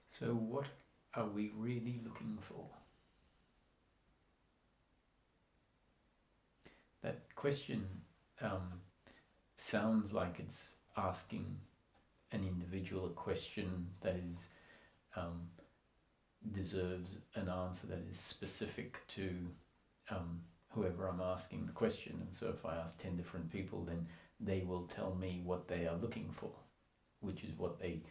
So what are we really looking for? That question sounds like it's asking an individual a question that is deserves an answer that is specific to whoever I'm asking the question. And so if I ask 10 different people, then they will tell me what they are looking for, which is what they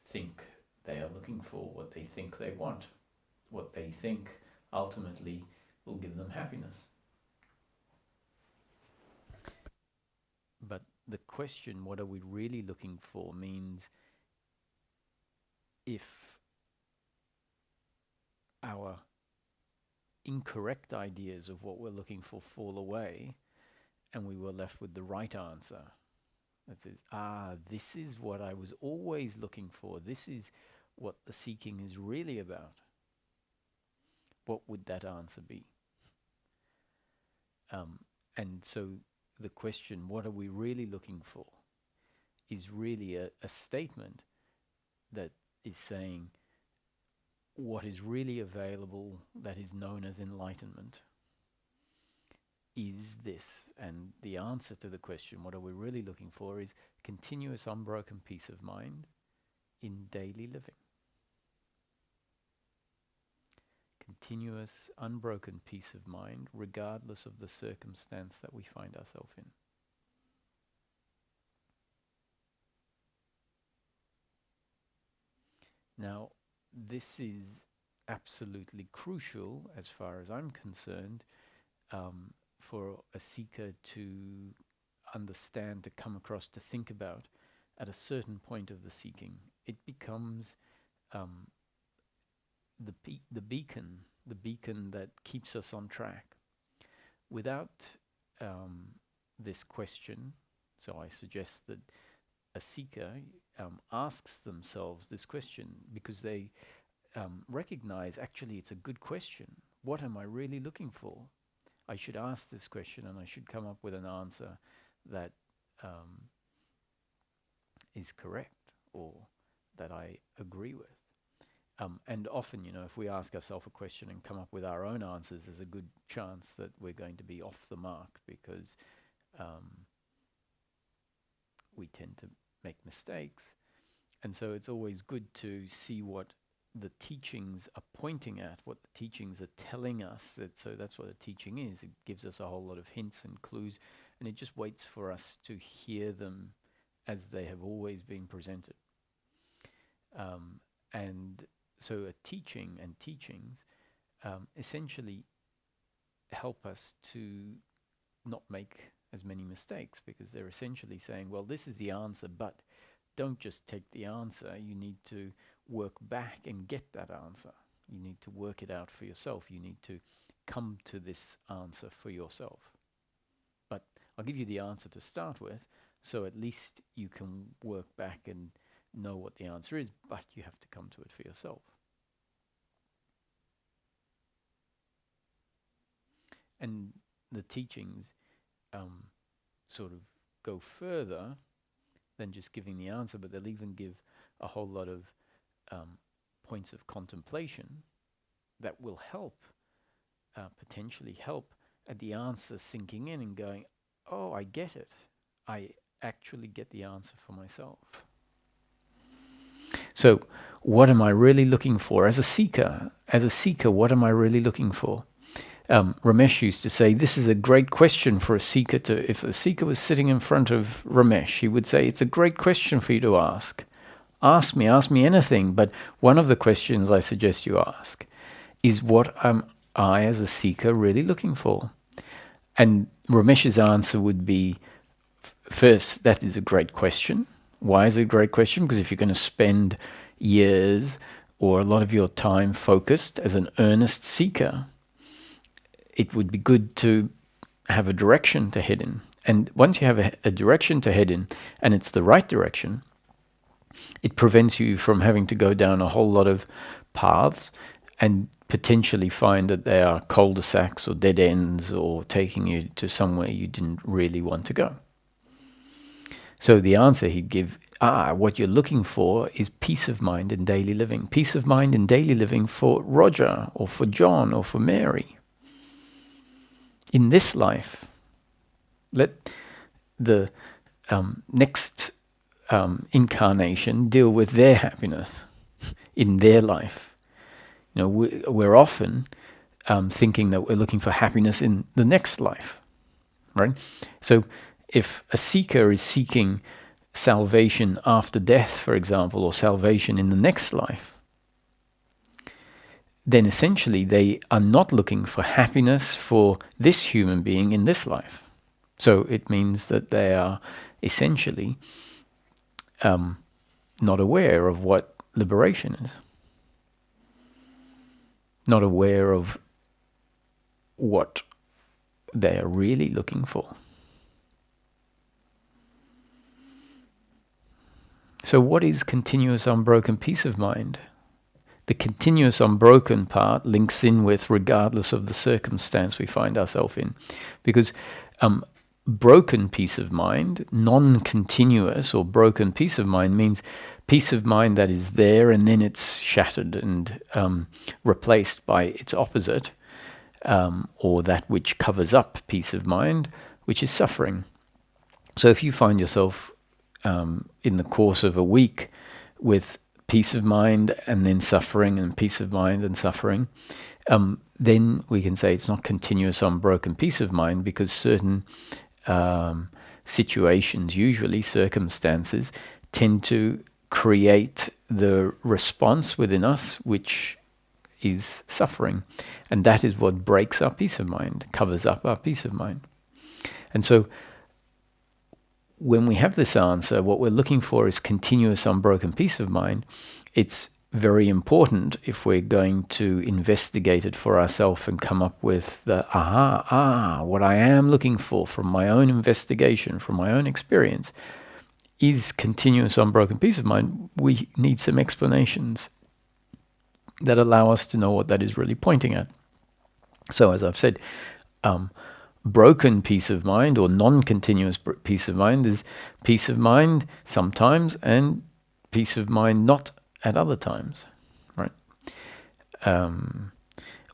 think they are looking for, what they think they want, what they think ultimately will give them happiness. But the question, what are we really looking for, means if our incorrect ideas of what we're looking for fall away and we were left with the right answer, that is, this is what I was always looking for, this is what the seeking is really about, what would that answer be? And so the question, what are we really looking for, is really a statement that is saying what is really available, that is known as enlightenment, is this. And the answer to the question, what are we really looking for, is continuous unbroken peace of mind in daily living. Continuous unbroken peace of mind regardless of the circumstance that we find ourselves in. Now, this is absolutely crucial, as far as I'm concerned, for a seeker to understand, to come across, to think about at a certain point of the seeking. It becomes the beacon that keeps us on track. Without this question, so I suggest that a seeker asks themselves this question because they recognize, actually, it's a good question. What am I really looking for? I should ask this question and I should come up with an answer that is correct or that I agree with. And often, if we ask ourselves a question and come up with our own answers, there's a good chance that we're going to be off the mark because we tend to make mistakes. And so it's always good to see what the teachings are pointing at, what the teachings are telling us. So that's what a teaching is. It gives us a whole lot of hints and clues, and it just waits for us to hear them as they have always been presented. And so a teaching and teachings essentially help us to not make as many mistakes, because they're essentially saying, well, this is the answer, but don't just take the answer. You need to work back and get that answer. You need to work it out for yourself. You need to come to this answer for yourself. But I'll give you the answer to start with, so at least you can work back and know what the answer is, but you have to come to it for yourself. And the teachings sort of go further than just giving the answer, but they'll even give a whole lot of points of contemplation that will help, potentially help at the answer sinking in and going, oh, I get it. I actually get the answer for myself. So what am I really looking for as a seeker? As a seeker, what am I really looking for? Ramesh used to say, this is a great question for a seeker to, if a seeker was sitting in front of Ramesh, he would say, it's a great question for you to ask. Ask me anything. But one of the questions I suggest you ask is, what am I as a seeker really looking for? And Ramesh's answer would be, first, that is a great question. Why is it a great question? Because if you're going to spend years or a lot of your time focused as an earnest seeker, it would be good to have a direction to head in. And once you have a direction to head in, and it's the right direction, it prevents you from having to go down a whole lot of paths and potentially find that they are cul-de-sacs or dead ends or taking you to somewhere you didn't really want to go. So the answer he'd give what you're looking for is peace of mind in daily living. Peace of mind in daily living for Roger or for John or for Mary. In this life, let the next incarnation deal with their happiness in their life. We're often thinking that we're looking for happiness in the next life, right? So if a seeker is seeking salvation after death, for example, or salvation in the next life, then essentially they are not looking for happiness for this human being in this life. So it means that they are essentially not aware of what liberation is, not aware of what they are really looking for. So what is continuous unbroken peace of mind? The continuous unbroken part links in with regardless of the circumstance we find ourselves in. Because broken peace of mind, non-continuous or broken peace of mind, means peace of mind that is there and then it's shattered and replaced by its opposite, or that which covers up peace of mind, which is suffering. So if you find yourself in the course of a week with peace of mind and then suffering and peace of mind and suffering, then we can say it's not continuous unbroken peace of mind, because certain situations, usually circumstances, tend to create the response within us which is suffering. And that is what breaks our peace of mind, covers up our peace of mind. And so when we have this answer, what we're looking for is continuous unbroken peace of mind. It's very important, if we're going to investigate it for ourselves and come up with the what I am looking for from my own investigation, from my own experience, is continuous unbroken peace of mind. We need some explanations that allow us to know what that is really pointing at. So as I've said, broken peace of mind or non-continuous peace of mind is peace of mind sometimes and peace of mind not at other times, right?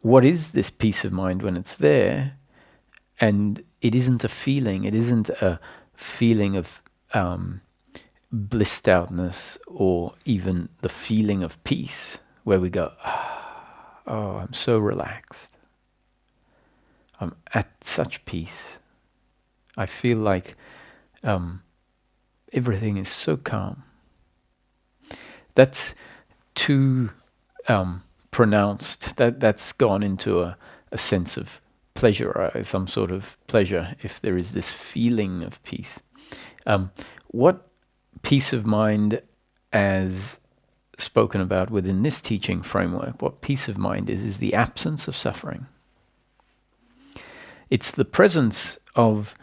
What is this peace of mind when it's there? And it isn't a feeling. It isn't a feeling of blissed outness or even the feeling of peace where we go, oh, I'm so relaxed. I'm at such peace. I feel like everything is so calm. That's too pronounced. That's gone into a sense of pleasure, some sort of pleasure, if there is this feeling of peace. What peace of mind, as spoken about within this teaching framework, what peace of mind is the absence of suffering. It's the presence of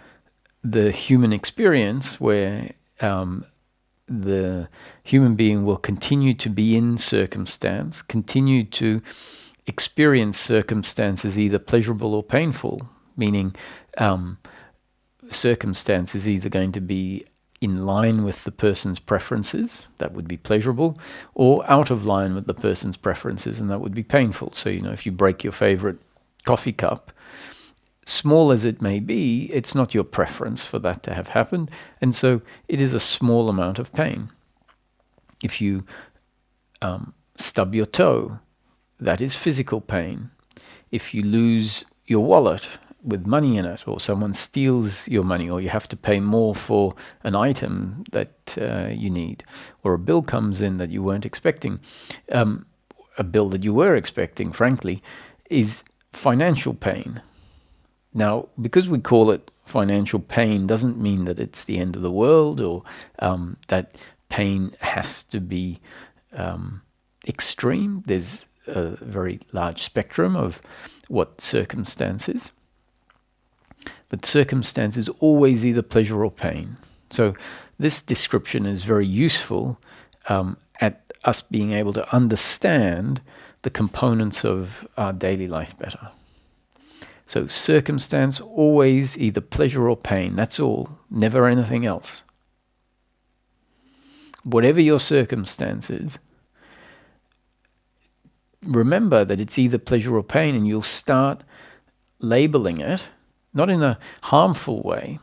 the human experience where the human being will continue to be in circumstance, continue to experience circumstances either pleasurable or painful, meaning circumstance is either going to be in line with the person's preferences, that would be pleasurable, or out of line with the person's preferences, and that would be painful. So, if you break your favorite coffee cup, small as it may be, it's not your preference for that to have happened, and so it is a small amount of pain. If you stub your toe, that is physical pain. If you lose your wallet with money in it, or someone steals your money, or you have to pay more for an item that you need, or a bill comes in that you weren't expecting, a bill that you were expecting, frankly, is financial pain. Now, because we call it financial pain doesn't mean that it's the end of the world, or that pain has to be extreme. There's a very large spectrum of what circumstance is. But circumstance is always either pleasure or pain. So this description is very useful at us being able to understand the components of our daily life better. So circumstance, always either pleasure or pain. That's all. Never anything else. whatever your circumstances, remember that it's either pleasure or pain, and you'll start labeling it, not in a harmful way,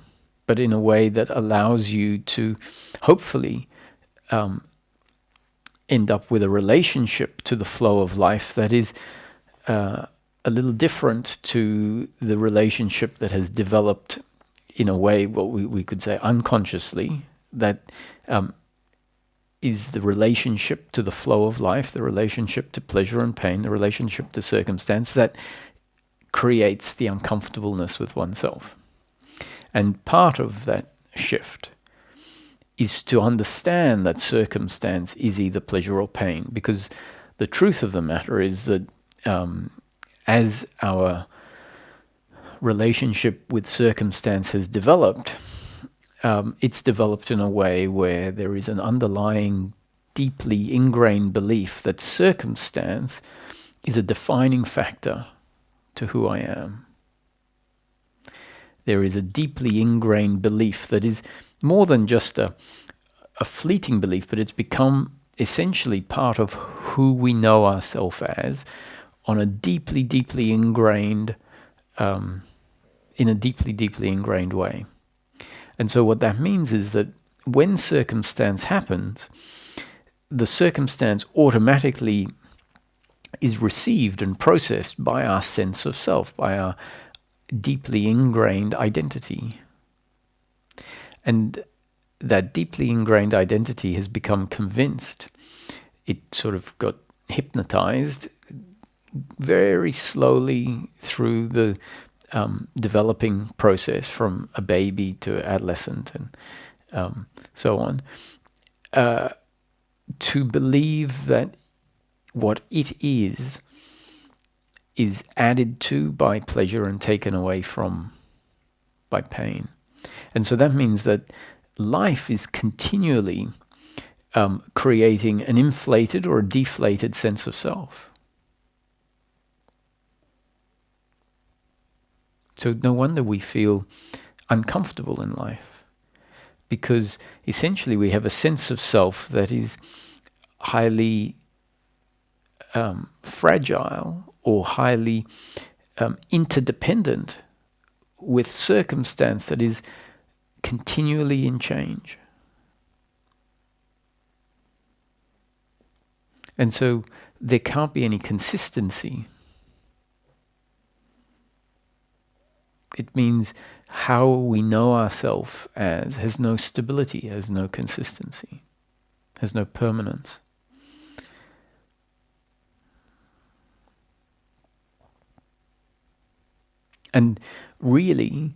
but in a way that allows you to hopefully end up with a relationship to the flow of life that is a little different to the relationship that has developed in a way, what we could say unconsciously, that is the relationship to the flow of life, the relationship to pleasure and pain, the relationship to circumstance that creates the uncomfortableness with oneself. And part of that shift is to understand that circumstance is either pleasure or pain, because the truth of the matter is that as our relationship with circumstance has developed, it's developed in a way where there is an underlying, deeply ingrained belief that circumstance is a defining factor to who I am. There is a deeply ingrained belief that is more than just a fleeting belief, but it's become essentially part of who we know ourselves as on a deeply, deeply ingrained, in a deeply, deeply ingrained way. And so what that means is that when circumstance happens, the circumstance automatically is received and processed by our sense of self, by our deeply ingrained identity. And that deeply ingrained identity has become convinced. It sort of got hypnotized very slowly through the developing process from a baby to adolescent and so on, to believe that what it is added to by pleasure and taken away from by pain. And so that means that life is continually creating an inflated or a deflated sense of self. So no wonder we feel uncomfortable in life, because essentially we have a sense of self that is highly fragile or highly interdependent with circumstance that is continually in change. And so there can't be any consistency. It means how we know ourselves as has no stability, has no consistency, has no permanence. And really,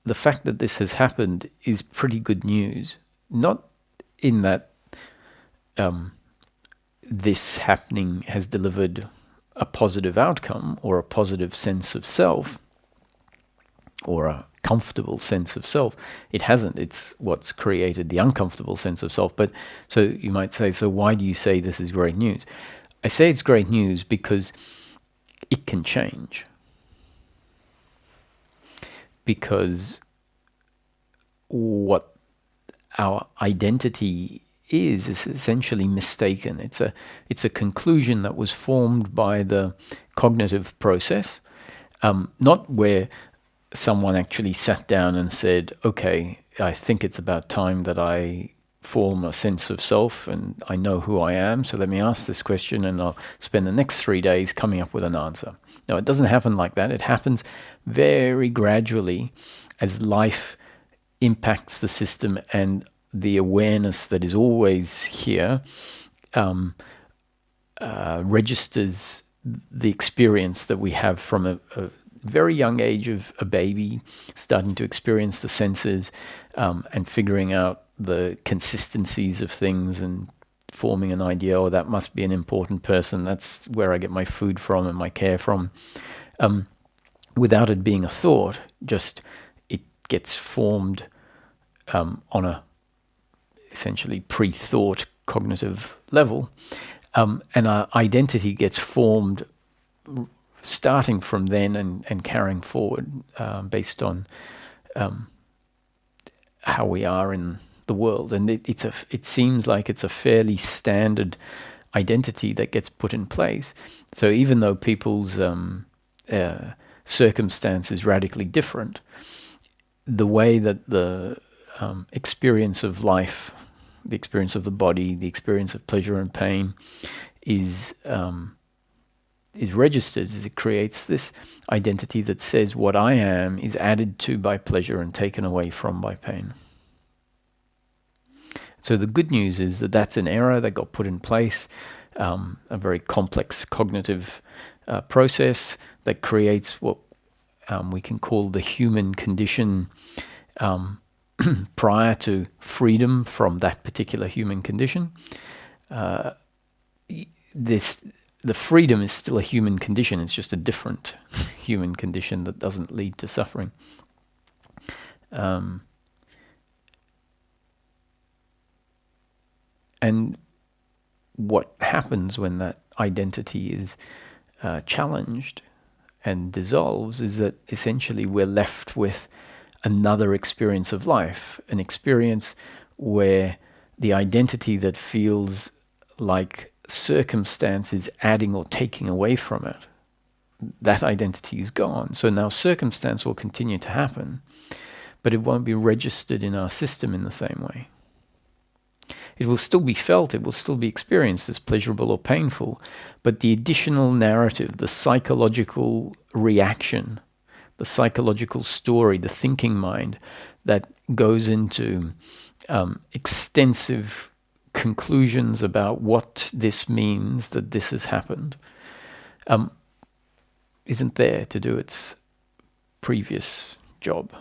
the fact that this has happened is pretty good news. Not in that this happening has delivered a positive outcome or a positive sense of self or a comfortable sense of self. It hasn't. It's what's created the uncomfortable sense of self. But so you might say, so why do you say this is great news? I say it's great news because it can change. Because what our identity is essentially mistaken. It's a conclusion that was formed by the cognitive process, not where someone actually sat down and said, okay, I think it's about time that I form a sense of self and I know who I am, so let me ask this question and I'll spend the next 3 days coming up with an answer. No, it doesn't happen like that. It happens very gradually as life impacts the system and the awareness that is always here registers the experience that we have from a very young age of a baby starting to experience the senses and figuring out the consistencies of things and forming an idea, oh, that must be an important person. That's where I get my food from and my care from. Without it being a thought, just it gets formed on a essentially pre-thought cognitive level. And our identity gets formed starting from then and carrying forward based on how we are in the world, and it seems like it's a fairly standard identity that gets put in place. So even though people's circumstance is radically different, the way that the experience of life, the experience of the body, the experience of pleasure and pain is registered, is it creates this identity that says what I am is added to by pleasure and taken away from by pain. So the good news is that that's an error that got put in place, a very complex cognitive process that creates what we can call the human condition prior to freedom from that particular human condition. The freedom is still a human condition. It's just a different human condition that doesn't lead to suffering. And what happens when that identity is challenged and dissolves is that essentially we're left with another experience of life, an experience where the identity that feels like circumstance is adding or taking away from it, that identity is gone. So now circumstance will continue to happen, but it won't be registered in our system in the same way. It will still be felt, it will still be experienced as pleasurable or painful, but the additional narrative, the psychological reaction, the psychological story, the thinking mind that goes into extensive conclusions about what this means that this has happened, isn't there to do its previous job.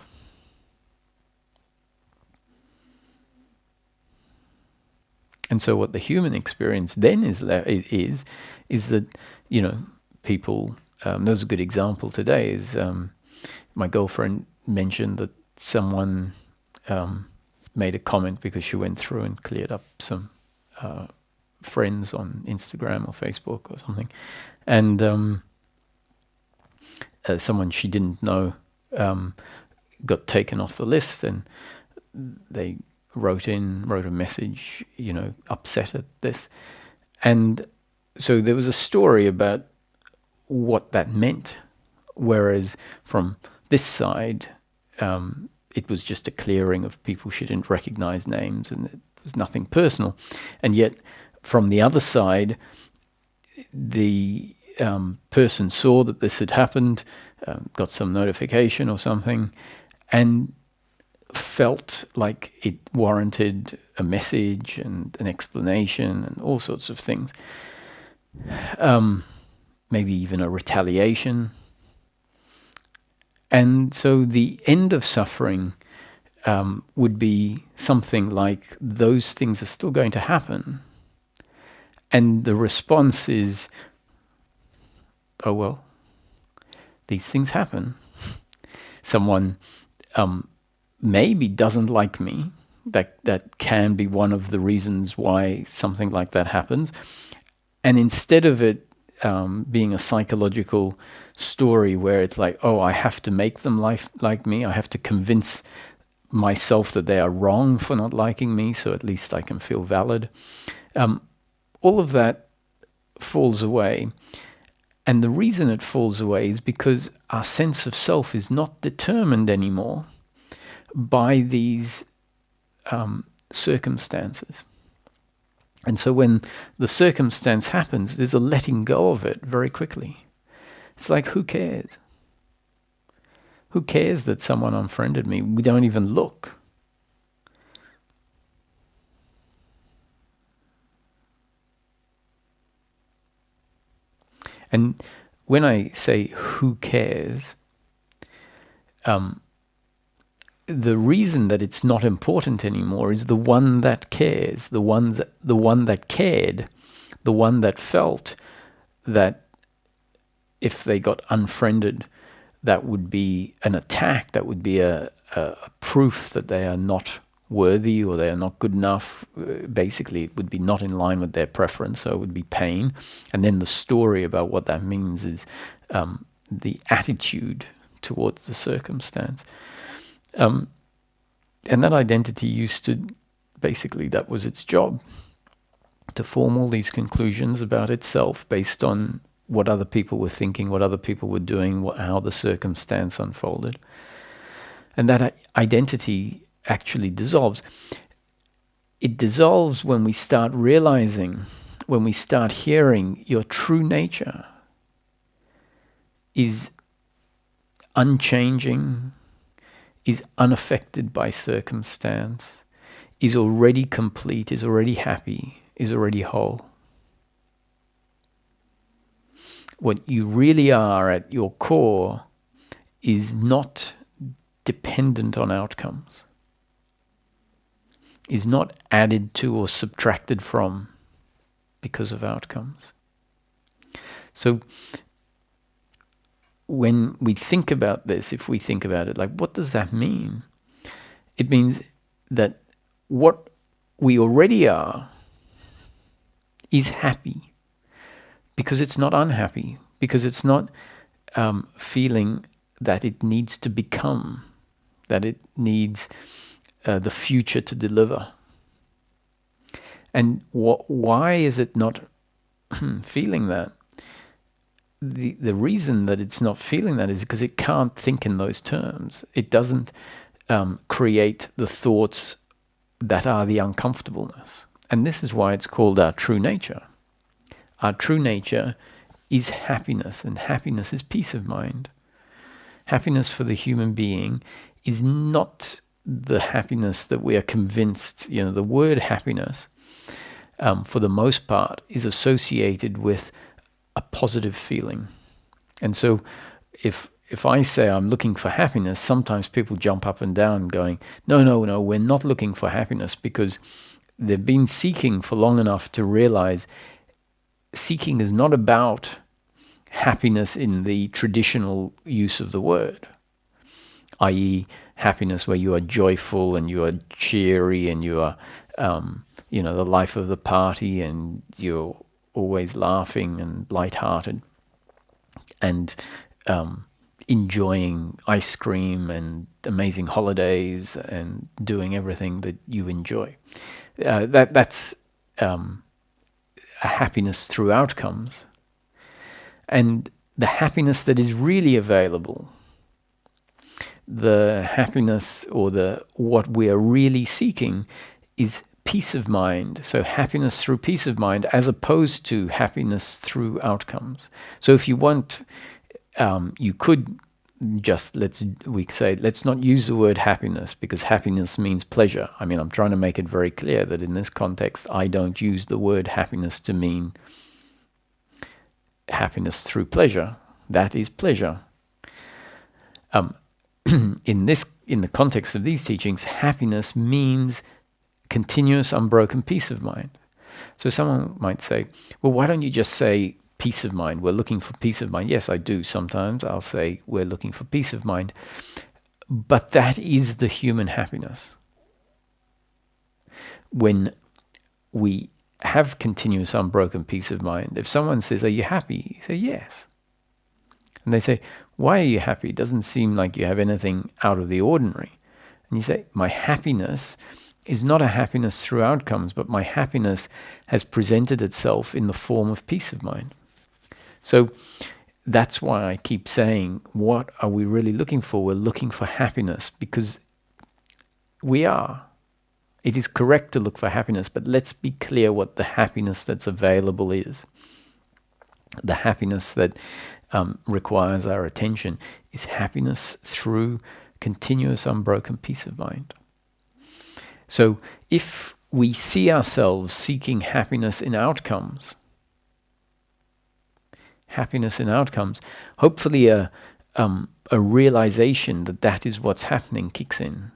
And so what the human experience then is that, people, there's a good example today is my girlfriend mentioned that someone made a comment because she went through and cleared up some friends on Instagram or Facebook or something. And someone she didn't know got taken off the list, and they wrote a message, upset at this. And so there was a story about what that meant, whereas from this side, it was just a clearing of people she didn't recognize names, and it was nothing personal. And yet from the other side, the person saw that this had happened, got some notification or something, and felt like it warranted a message and an explanation and all sorts of things. Maybe even a retaliation. And so the end of suffering would be something like those things are still going to happen. And the response is, oh well, these things happen. Someone maybe doesn't like me. That can be one of the reasons why something like that happens. And instead of it being a psychological story where it's like, oh, I have to make them like me, I have to convince myself that they are wrong for not liking me, so at least I can feel valid. All of that falls away. And the reason it falls away is because our sense of self is not determined anymore by these circumstances. And so when the circumstance happens, there's a letting go of it very quickly. It's like, who cares? Who cares that someone unfriended me? We don't even look. And when I say who cares, the reason that it's not important anymore is the one that cares, the one that cared, the one that felt that if they got unfriended, that would be an attack, that would be a proof that they are not worthy or they are not good enough. Basically, it would be not in line with their preference, so it would be pain. And then the story about what that means is the attitude towards the circumstance. And that identity used to basically that was its job, to form all these conclusions about itself based on what other people were thinking, what other people were doing, how the circumstance unfolded. And that identity actually dissolves. It dissolves when we start realizing, when we start hearing your true nature is unchanging, is unaffected by circumstance, is already complete, is already happy, is already whole. What you really are at your core is not dependent on outcomes, is not added to or subtracted from because of outcomes. So when we think about this, if we think about it, like, what does that mean? It means that what we already are is happy, because it's not unhappy, because it's not feeling that it needs to become, that it needs the future to deliver. And why is it not feeling that? The reason that it's not feeling that is because it can't think in those terms. It doesn't create the thoughts that are the uncomfortableness. And this is why it's called our true nature. Our true nature is happiness, and happiness is peace of mind. Happiness for the human being is not the happiness that we are convinced, the word happiness, for the most part, is associated with a positive feeling. And so if I say I'm looking for happiness, sometimes people jump up and down going, no, we're not looking for happiness, because they've been seeking for long enough to realize seeking is not about happiness in the traditional use of the word, i.e. happiness where you are joyful and you are cheery and you are, the life of the party and you're always laughing and lighthearted and enjoying ice cream and amazing holidays and doing everything that you enjoy. That's a happiness through outcomes. And the happiness that is really available, the happiness or what we are really seeking, is peace of mind. So happiness through peace of mind, as opposed to happiness through outcomes. So if you want, you could just, let's not use the word happiness, because happiness means pleasure. I mean, I'm trying to make it very clear that in this context, I don't use the word happiness to mean happiness through pleasure. That is pleasure. In the context of these teachings, happiness means continuous, unbroken peace of mind. So someone might say, well, why don't you just say peace of mind? We're looking for peace of mind. Yes, I do. Sometimes I'll say we're looking for peace of mind. But that is the human happiness. When we have continuous, unbroken peace of mind, if someone says, are you happy? You say, yes. And they say, why are you happy? It doesn't seem like you have anything out of the ordinary. And you say, my happiness is not a happiness through outcomes, but my happiness has presented itself in the form of peace of mind. So that's why I keep saying, what are we really looking for? We're looking for happiness, because we are. It is correct to look for happiness, but let's be clear what the happiness that's available is. The happiness that requires our attention is happiness through continuous, unbroken peace of mind. So if we see ourselves seeking happiness in outcomes, hopefully a realization that is what's happening kicks in.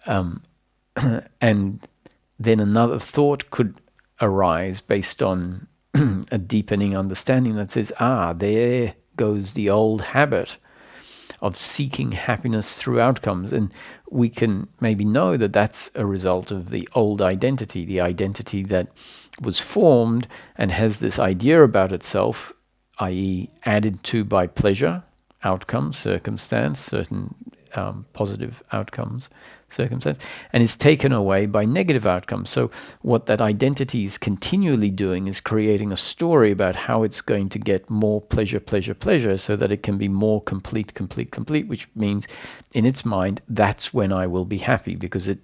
And then another thought could arise based on a deepening understanding that says, there goes the old habit of seeking happiness through outcomes. And we can maybe know that that's a result of the old identity, the identity that was formed and has this idea about itself, i.e. added to by pleasure, outcome, circumstance, certain positive outcomes, circumstance, and is taken away by negative outcomes. So what that identity is continually doing is creating a story about how it's going to get more pleasure, pleasure, pleasure, so that it can be more complete, complete, complete, which means in its mind, that's when I will be happy, because it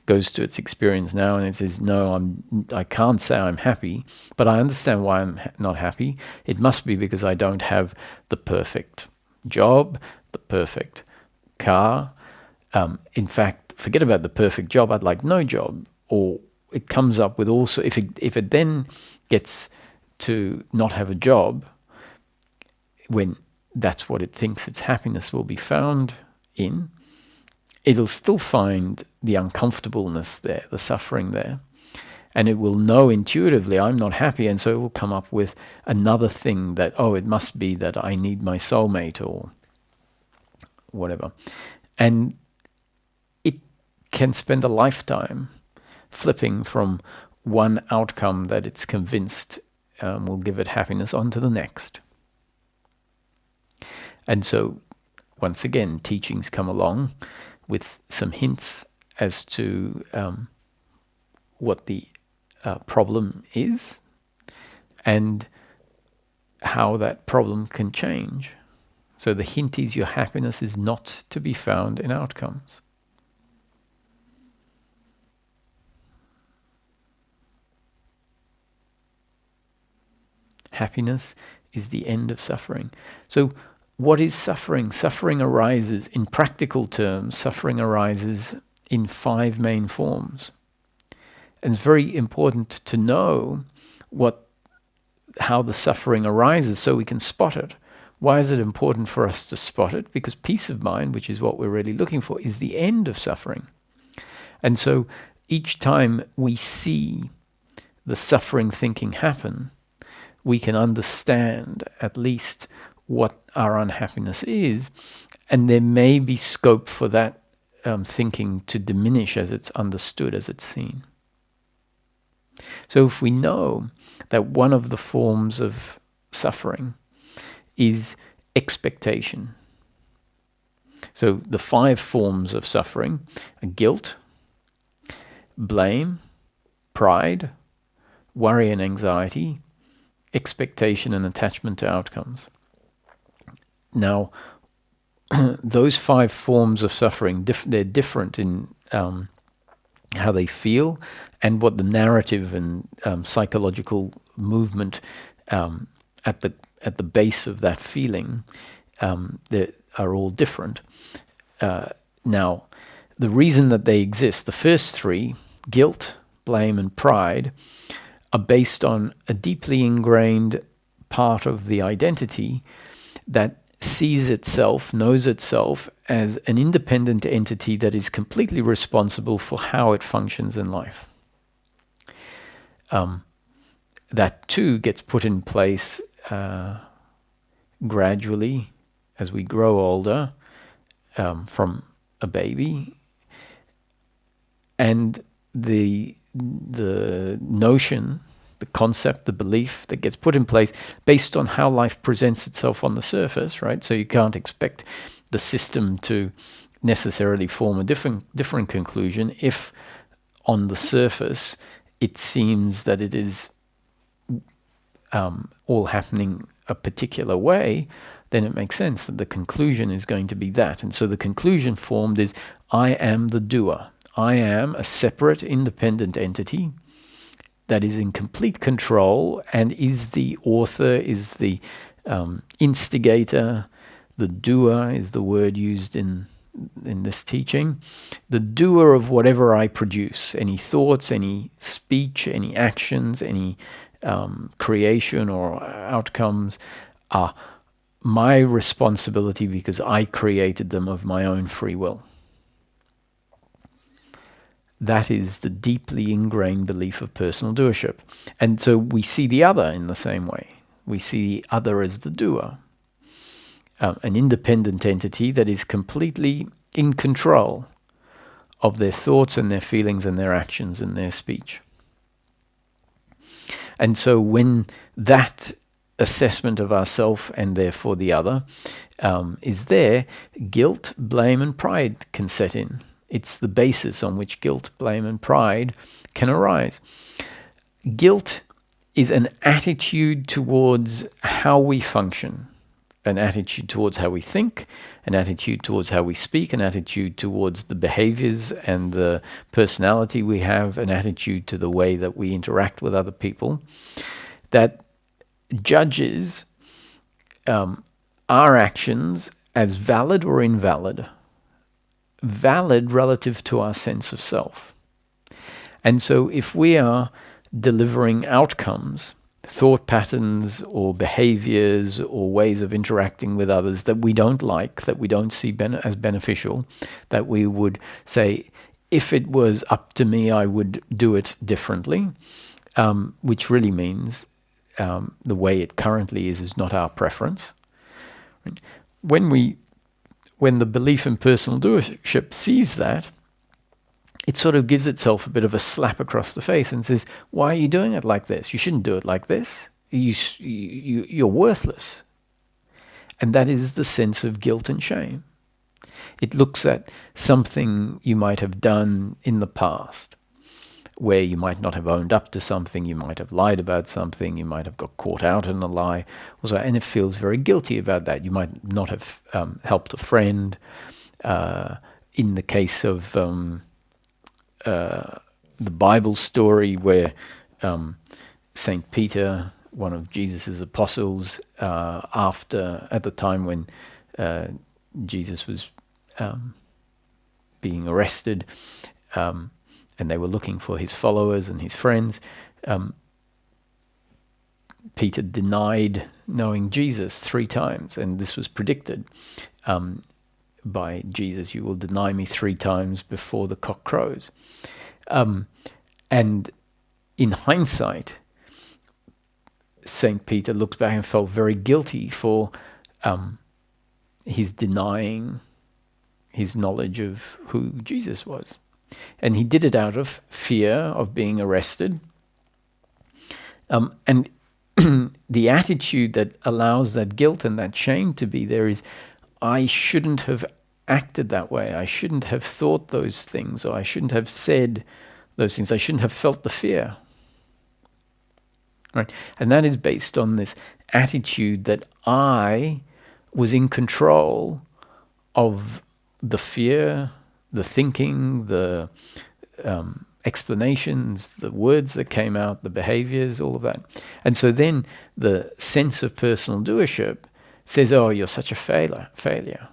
goes to its experience now and it says, no, I can't say I'm happy, but I understand why I'm not happy. It must be because I don't have the perfect job, the perfect car. In fact, forget about the perfect job. I'd like no job. Or it comes up with also, if it then gets to not have a job, when that's what it thinks its happiness will be found in, it'll still find the uncomfortableness there, the suffering there. And it will know intuitively, I'm not happy. And so it will come up with another thing that, oh, it must be that I need my soulmate or whatever. And it can spend a lifetime flipping from one outcome that it's convinced will give it happiness onto the next. And so, once again, teachings come along with some hints as to what the problem is and how that problem can change. So the hint is your happiness is not to be found in outcomes. Happiness is the end of suffering. So what is suffering? Suffering arises, in practical terms, suffering arises in 5 main forms. And it's very important to know how the suffering arises so we can spot it. Why is it important for us to spot it? Because peace of mind, which is what we're really looking for, is the end of suffering. And so each time we see the suffering thinking happen, we can understand at least what our unhappiness is, and there may be scope for that thinking to diminish as it's understood, as it's seen. So if we know that one of the forms of suffering is expectation. So the 5 forms of suffering are guilt, blame, pride, worry and anxiety, expectation and attachment to outcomes. Now, those 5 forms of suffering, they're different in how they feel and what the narrative and psychological movement at the base of that feeling that are all different. Now, the reason that they exist, the first 3, guilt, blame, and pride, are based on a deeply ingrained part of the identity that sees itself, knows itself as an independent entity that is completely responsible for how it functions in life. That too gets put in place gradually as we grow older, from a baby, and the notion, the concept, the belief that gets put in place based on how life presents itself on the surface, right? So you can't expect the system to necessarily form a different conclusion if on the surface it seems that it is all happening a particular way. Then it makes sense that the conclusion is going to be that. And so the conclusion formed is, I am the doer. I am a separate, independent entity that is in complete control and is the author, is the instigator. The doer is the word used in this teaching. The doer of whatever I produce, any thoughts, any speech, any actions, any creation or outcomes are my responsibility because I created them of my own free will. That is the deeply ingrained belief of personal doership. And so we see the other in the same way. We see the other as the doer, an independent entity that is completely in control of their thoughts and their feelings and their actions and their speech. And so when that assessment of ourself and therefore the other is there, guilt, blame, and pride can set in. It's the basis on which guilt, blame, and pride can arise. Guilt is an attitude towards how we function, an attitude towards how we think, an attitude towards how we speak, an attitude towards the behaviors and the personality we have, an attitude to the way that we interact with other people, that judges our actions as valid or invalid, valid relative to our sense of self. And so if we are delivering outcomes, thought patterns or behaviors or ways of interacting with others that we don't like, that we don't see as beneficial, that we would say, if it was up to me, I would do it differently, which really means the way it currently is not our preference. When the belief in personal doership sees that, it sort of gives itself a bit of a slap across the face and says, why are you doing it like this? You shouldn't do it like this. You're worthless. And that is the sense of guilt and shame. It looks at something you might have done in the past, where you might not have owned up to something, you might have lied about something, you might have got caught out in a lie, and it feels very guilty about that. You might not have helped a friend. In the case of the Bible story where Saint Peter, one of Jesus's apostles, at the time when Jesus was being arrested, and they were looking for his followers and his friends, Peter denied knowing Jesus 3 times, and this was predicted by Jesus. You will deny me 3 times before the cock crows. And in hindsight, St. Peter looks back and felt very guilty for his denying his knowledge of who Jesus was. And he did it out of fear of being arrested. And the attitude that allows that guilt and that shame to be there is, I shouldn't have acted that way. I shouldn't have thought those things, or I shouldn't have said those things. I shouldn't have felt the fear. Right? And that is based on this attitude that I was in control of the fear, the thinking, the explanations, the words that came out, the behaviors, all of that. And so then the sense of personal doership says, oh, you're such a failure.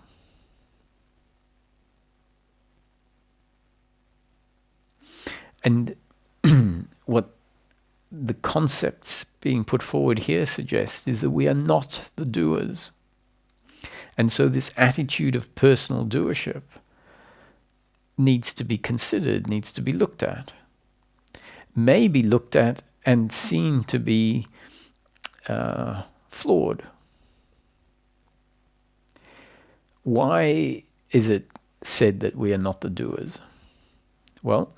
And what the concepts being put forward here suggest is that we are not the doers. And so this attitude of personal doership needs to be considered, needs to be looked at. May be looked at and seen to be flawed. Why is it said that we are not the doers? Well,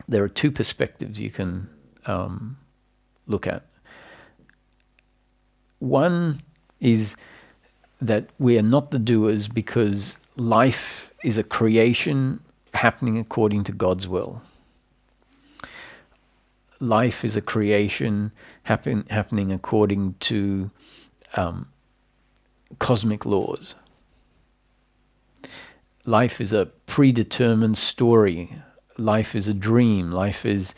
there are 2 perspectives you can look at. One is that we are not the doers because life is a creation happening according to God's will. Life is a creation happening according to cosmic laws. Life is a predetermined story. Life is a dream. Life is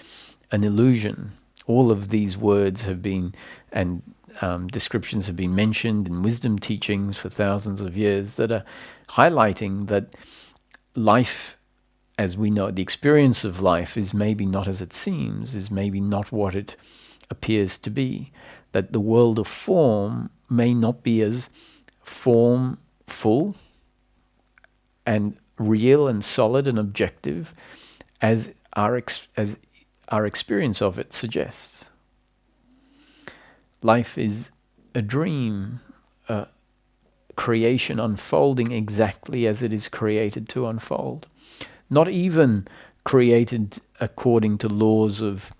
an illusion. All of these words have been, and descriptions have been mentioned in wisdom teachings for thousands of years that are highlighting that life, as we know, the experience of life is maybe not as it seems, is maybe not what it appears to be. That the world of form may not be as formful and real and solid and objective as our experience of it suggests. Life is a dream, a creation unfolding exactly as it is created to unfold. Not even created according to laws of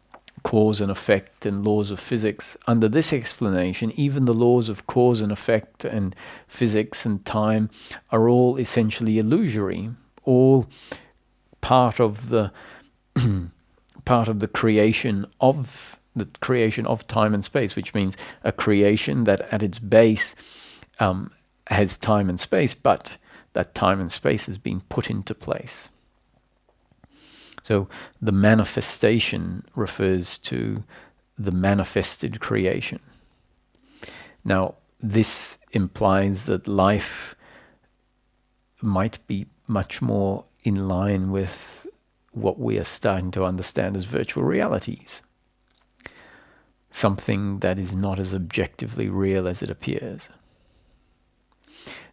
cause and effect and laws of physics. Under this explanation, even the laws of cause and effect and physics and time are all essentially illusory, all part of the creation of time and space, which means a creation that at its base has time and space, but that time and space has been put into place. So the manifestation refers to the manifested creation. Now, this implies that life might be much more in line with what we are starting to understand as virtual realities. Something that is not as objectively real as it appears.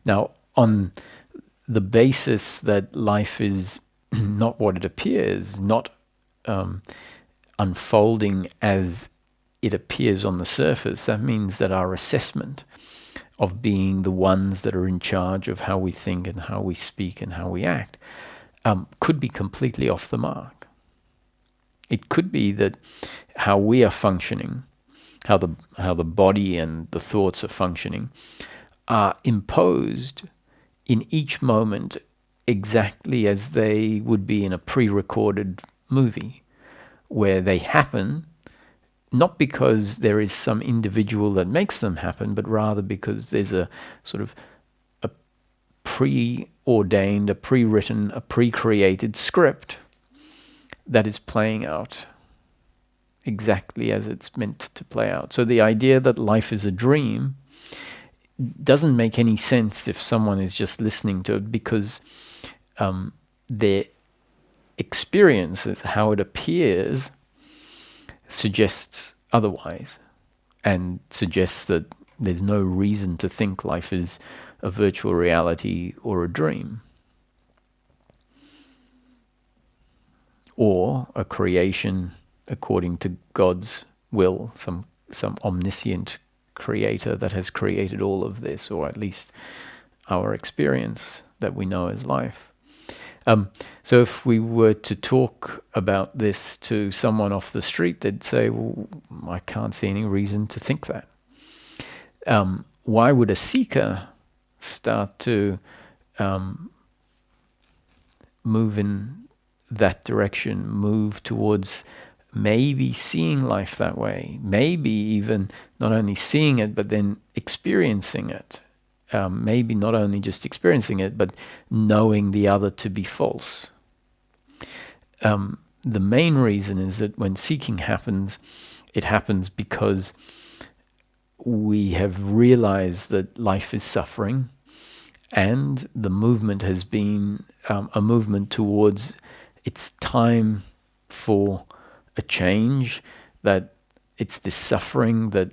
Now, on the basis that life is not what it appears, not unfolding as it appears on the surface, that means that our assessment of being the ones that are in charge of how we think and how we speak and how we act could be completely off the mark. It could be that how we are functioning, how the body and the thoughts are functioning, are imposed in each moment exactly as they would be in a pre-recorded movie, where they happen not because there is some individual that makes them happen, but rather because there's a sort of a preordained, a pre-written, a pre-created script that is playing out exactly as it's meant to play out. So the idea that life is a dream doesn't make any sense if someone is just listening to it, because their experience, how it appears, suggests otherwise, and suggests that there's no reason to think life is a virtual reality or a dream, or a creation according to God's will, some omniscient creator that has created all of this, or at least our experience that we know as life. So if we were to talk about this to someone off the street, they'd say, well, I can't see any reason to think that. Why would a seeker start to move in that direction, move towards maybe seeing life that way, maybe even not only seeing it, but then experiencing it? Maybe not only just experiencing it, but knowing the other to be false. The main reason is that when seeking happens, it happens because we have realized that life is suffering, and the movement has been a movement towards it's time for a change, that it's this suffering that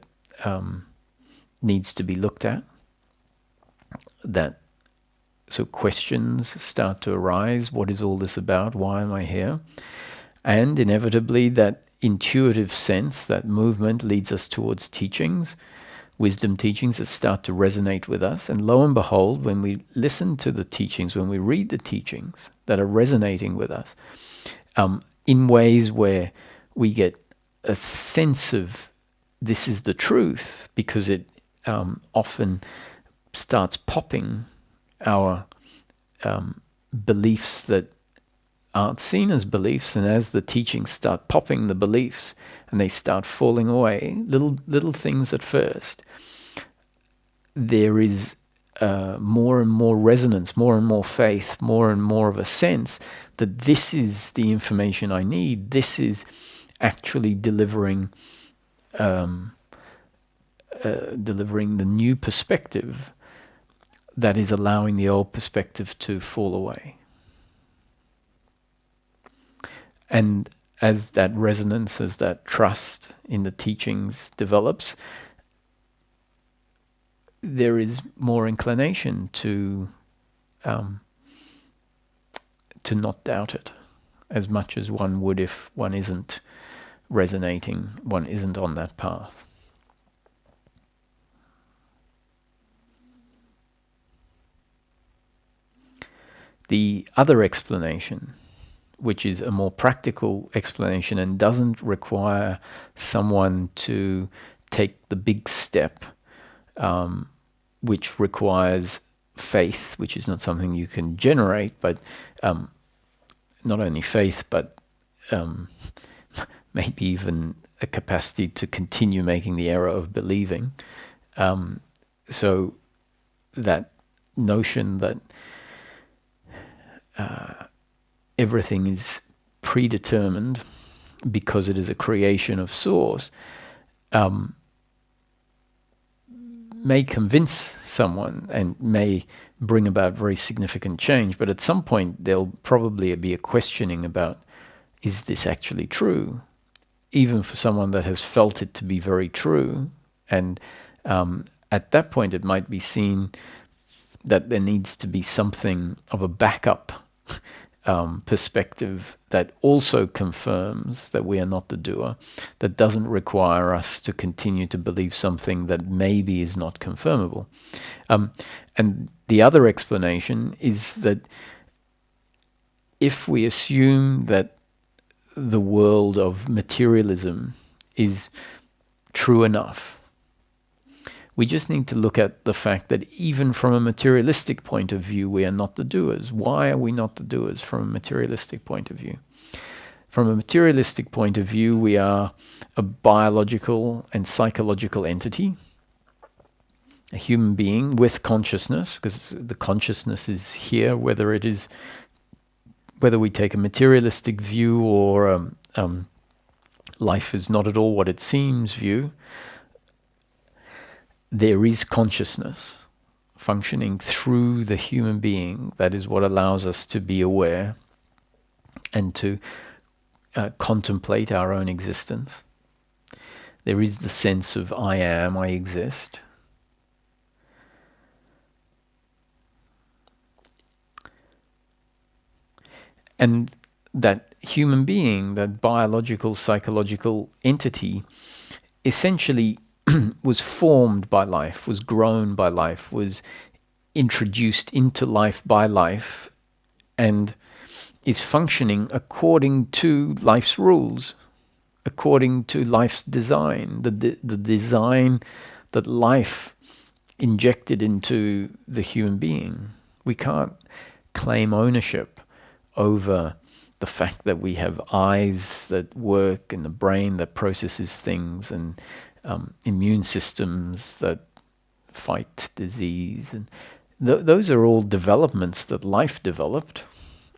needs to be looked at. So questions start to arise. What is all this about? Why am I here? And inevitably that intuitive sense, that movement leads us towards teachings, wisdom teachings that start to resonate with us. And lo and behold, when we listen to the teachings, when we read the teachings that are resonating with us, in ways where we get a sense of this is the truth, because it often starts popping our beliefs that aren't seen as beliefs, and as the teachings start popping the beliefs and they start falling away, little things at first, there is more and more resonance, more and more faith, more and more of a sense that this is the information I need. This is actually delivering the new perspective that is allowing the old perspective to fall away. And as that resonance, as that trust in the teachings develops, there is more inclination to not doubt it as much as one would if one isn't resonating, one isn't on that path. The other explanation, which is a more practical explanation and doesn't require someone to take the big step, which requires faith, which is not something you can generate, but not only faith, but maybe even a capacity to continue making the error of believing. So that notion that everything is predetermined because it is a creation of Source may convince someone and may bring about very significant change, but at some point there'll probably be a questioning about, is this actually true? Even for someone that has felt it to be very true. And at that point it might be seen that there needs to be something of a backup perspective that also confirms that we are not the doer, that doesn't require us to continue to believe something that maybe is not confirmable. And the other explanation is that if we assume that the world of materialism is true enough, we just need to look at the fact that even from a materialistic point of view, we are not the doers. Why are we not the doers from a materialistic point of view? From a materialistic point of view, we are a biological and psychological entity, a human being with consciousness, because the consciousness is here, whether we take a materialistic view or life is not at all what it seems view. There is consciousness functioning through the human being. That is what allows us to be aware and to contemplate our own existence. There is the sense of I am, I exist. And that human being, that biological, psychological entity, essentially was formed by life, was grown by life, was introduced into life by life, and is functioning according to life's rules, according to life's design, the design that life injected into the human being. We can't claim ownership over the fact that we have eyes that work and the brain that processes things and immune systems that fight disease, and those are all developments that life developed,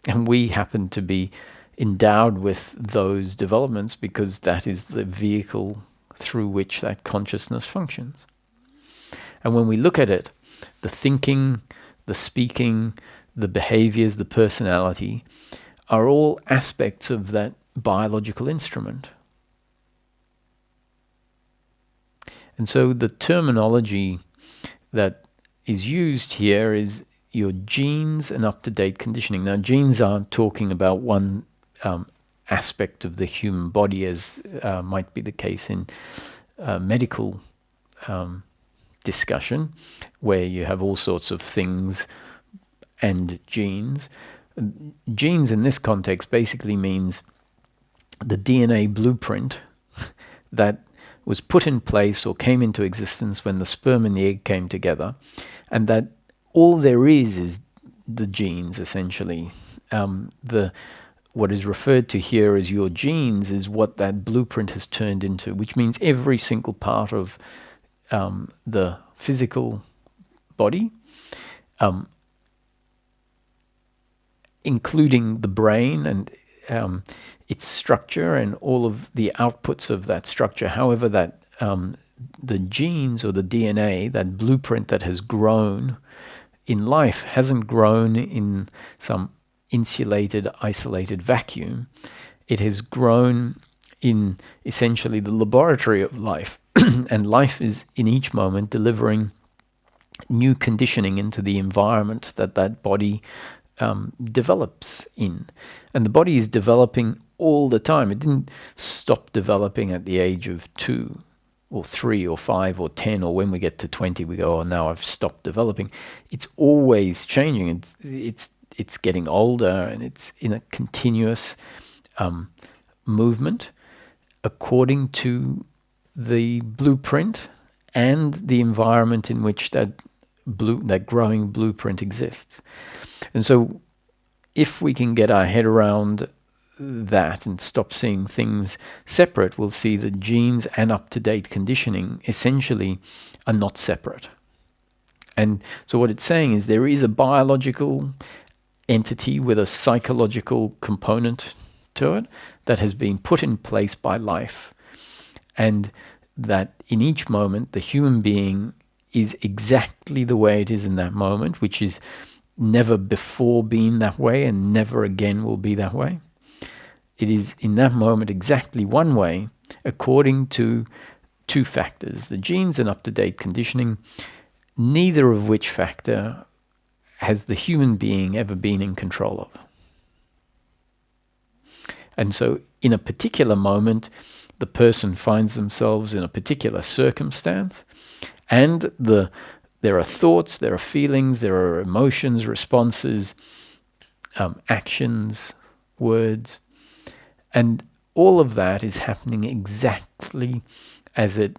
and we happen to be endowed with those developments because that is the vehicle through which that consciousness functions. And when we look at it, the thinking, the speaking, the behaviors, the personality are all aspects of that biological instrument. And so the terminology that is used here is your genes and up-to-date conditioning. Now, genes aren't talking about one aspect of the human body, as might be the case in medical discussion, where you have all sorts of things and genes. Genes in this context basically means the DNA blueprint that was put in place or came into existence when the sperm and the egg came together, and that all there is the genes, essentially. What is referred to here as your genes is what that blueprint has turned into, which means every single part of the physical body, including the brain and its structure and all of the outputs of that structure. However, that the genes or the DNA, that blueprint that has grown in life, hasn't grown in some insulated, isolated vacuum. It has grown in essentially the laboratory of life. And life is in each moment delivering new conditioning into the environment that body develops in. And the body is developing all the time. It didn't stop developing at the age of 2 or 3 or 5 or 10, or when we get to 20 we go, oh, now I've stopped developing. It's always changing. it's getting older and it's in a continuous movement according to the blueprint and the environment in which that growing blueprint exists. And so if we can get our head around that and stop seeing things separate, we'll see that genes and up-to-date conditioning essentially are not separate. And so what it's saying is there is a biological entity with a psychological component to it that has been put in place by life, and that in each moment the human being is exactly the way it is in that moment, which is never before been that way and never again will be that way. It is in that moment exactly one way according to two factors, the genes and up-to-date conditioning, neither of which factor has the human being ever been in control of. And so in a particular moment, the person finds themselves in a particular circumstance, and there are thoughts, there are feelings, there are emotions, responses, actions, words, and all of that is happening exactly as it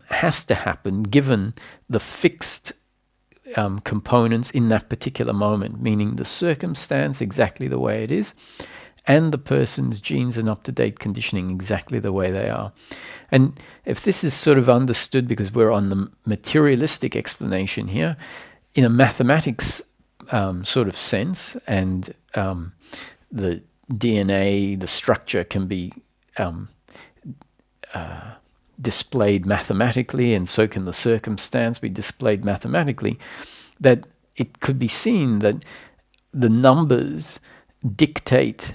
has to happen given the fixed components in that particular moment, meaning the circumstance exactly the way it is, and the person's genes and up-to-date conditioning exactly the way they are. And if this is sort of understood, because we're on the materialistic explanation here, in a mathematics sort of sense, and the DNA, the structure can be displayed mathematically, and so can the circumstance be displayed mathematically, that it could be seen that the numbers dictate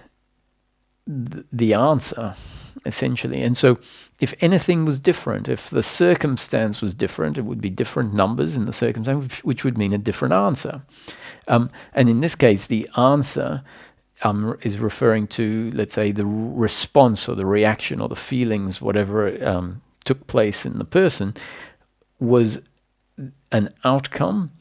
the answer, essentially. And so if anything was different, if the circumstance was different, it would be different numbers in the circumstance, which would mean a different answer. And in this case, the answer is referring to, let's say, the response or the reaction or the feelings, whatever took place in the person, was an outcome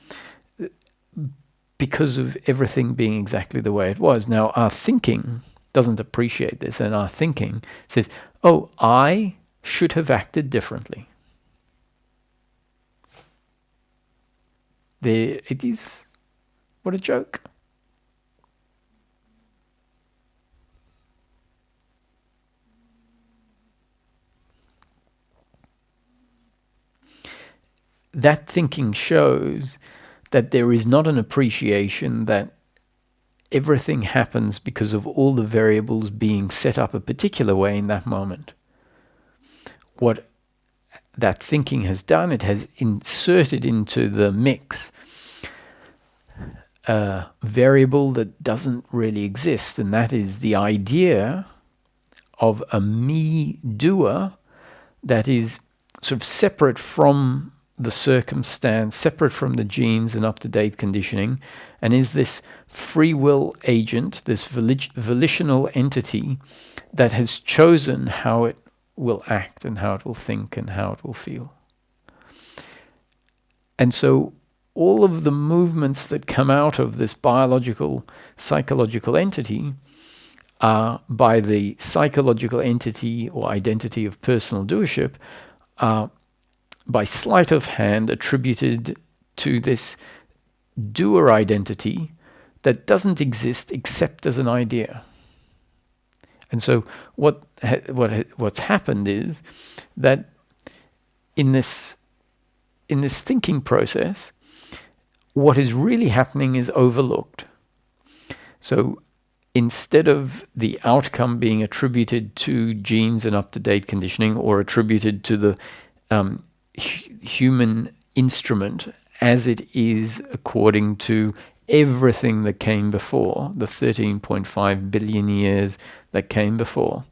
because of everything being exactly the way it was. Now, our thinking doesn't appreciate this, and our thinking says, oh, I should have acted differently. There it is. What a joke. That thinking shows that there is not an appreciation that everything happens because of all the variables being set up a particular way in that moment. What that thinking has done, it has inserted into the mix a variable that doesn't really exist, and that is the idea of a me doer that is sort of separate from the circumstance, separate from the genes and up-to-date conditioning, and is this free will agent, this volitional entity that has chosen how it will act and how it will think and how it will feel. And so all of the movements that come out of this biological, psychological entity are, by the psychological entity or identity of personal doership, are by sleight of hand attributed to this doer identity that doesn't exist except as an idea. And so what's happened is that in this thinking process, what is really happening is overlooked. So instead of the outcome being attributed to genes and up-to-date conditioning, or attributed to the human instrument as it is according to everything that came before, the 13.5 billion years that came before,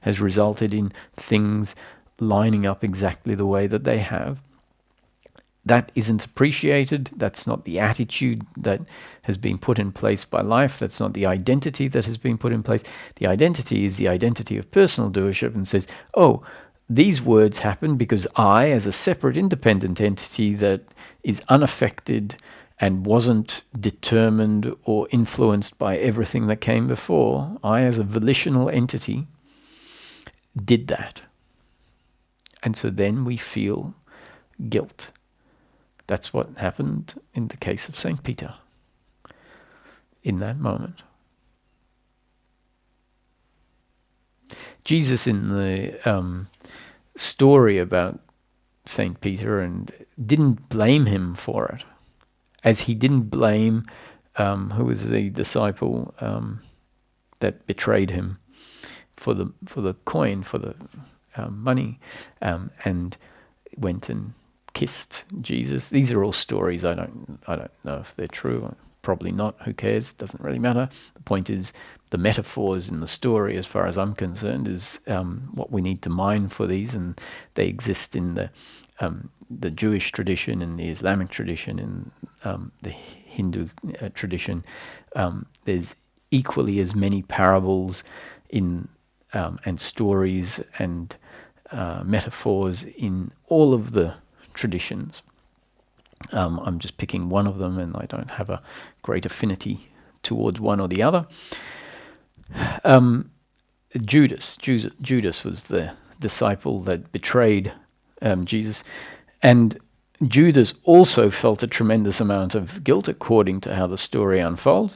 has resulted in things lining up exactly the way that they have. That isn't appreciated. That's not the attitude that has been put in place by life. That's not the identity that has been put in place. The identity is the identity of personal doership, and says, oh, these words happen because I, as a separate independent entity that is unaffected and wasn't determined or influenced by everything that came before. I, as a volitional entity, did that. And so then we feel guilt. That's what happened in the case of St. Peter in that moment. Jesus, in the story about St. Peter, and didn't blame him for it, as he didn't blame who was the disciple that betrayed him for the coin, for the money, and went and kissed Jesus. These are all stories. I don't know if they're true. Probably not. Who cares? Doesn't really matter. The point is, the metaphors in the story, as far as I'm concerned, is what we need to mine for these, and they exist in the Jewish tradition, in the Islamic tradition, in the Hindu tradition. There's equally as many parables in and stories and metaphors in all of the traditions. I'm just picking one of them, and I don't have a great affinity towards one or the other. Judas was the disciple that betrayed Jesus, and Judas also felt a tremendous amount of guilt, according to how the story unfolds,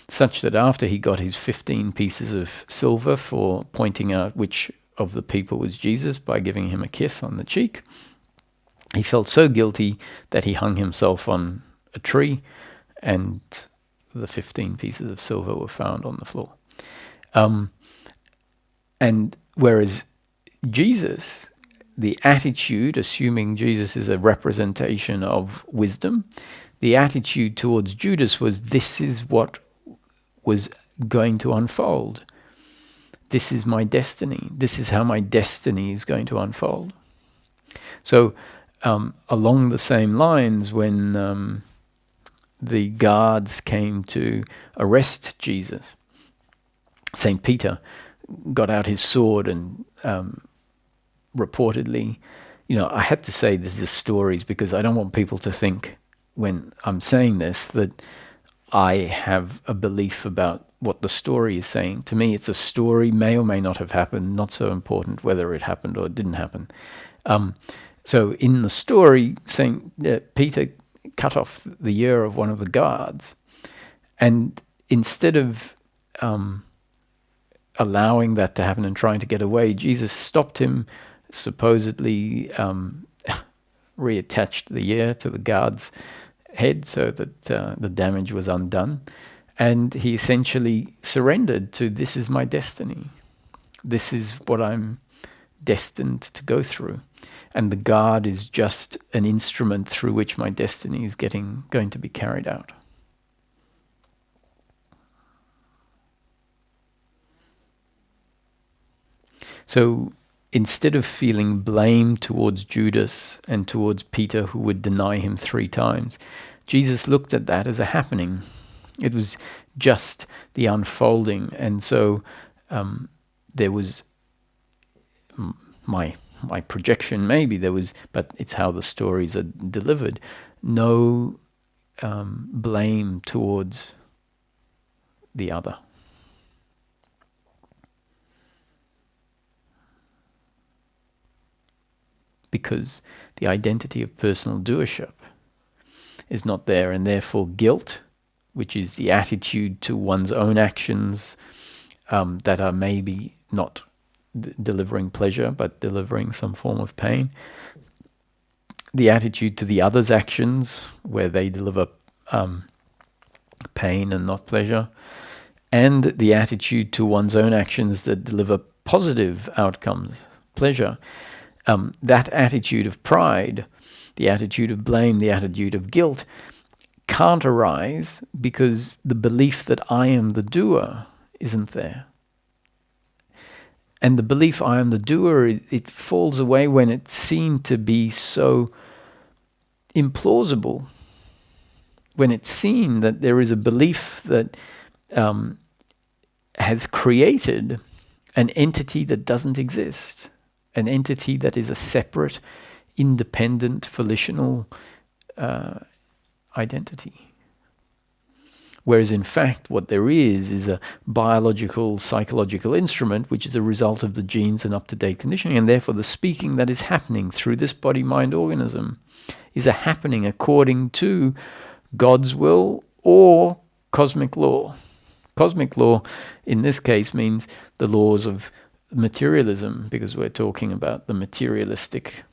such that after he got his 15 pieces of silver for pointing out which of the people was Jesus by giving him a kiss on the cheek, he felt so guilty that he hung himself on a tree, and the 15 pieces of silver were found on the floor. And whereas Jesus, the attitude, assuming Jesus is a representation of wisdom, the attitude towards Judas was, this is what was going to unfold. This is my destiny. This is how my destiny is going to unfold. So along the same lines, when the guards came to arrest Jesus, St. Peter got out his sword and reportedly, I had to say this is stories because I don't want people to think when I'm saying this that I have a belief about what the story is saying. To me, it's a story, may or may not have happened, not so important whether it happened or it didn't happen. So in the story, St. Peter cut off the ear of one of the guards, and instead of allowing that to happen and trying to get away, Jesus stopped him, supposedly reattached the ear to the guard's head so that the damage was undone, and he essentially surrendered to, this is my destiny. This is what I'm destined to go through. And the guard is just an instrument through which my destiny is going to be carried out. So instead of feeling blame towards Judas and towards Peter, who would deny him 3 times, Jesus looked at that as a happening. It was just the unfolding. And so there was my projection, maybe there was, but it's how the stories are delivered, no blame towards the other. Because the identity of personal doership is not there, and therefore guilt, which is the attitude to one's own actions that are maybe not delivering pleasure but delivering some form of pain, the attitude to the other's actions where they deliver pain and not pleasure, and the attitude to one's own actions that deliver positive outcomes, pleasure. That attitude of pride, the attitude of blame, the attitude of guilt can't arise because the belief that I am the doer isn't there. And the belief I am the doer, it falls away when it's seen to be so implausible, when it's seen that there is a belief that has created an entity that doesn't exist. An entity that is a separate, independent, volitional identity. Whereas in fact, what there is a biological, psychological instrument, which is a result of the genes and up-to-date conditioning, and therefore the speaking that is happening through this body-mind organism is a happening according to God's will or cosmic law. Cosmic law, in this case, means the laws of materialism, because we're talking about the materialistic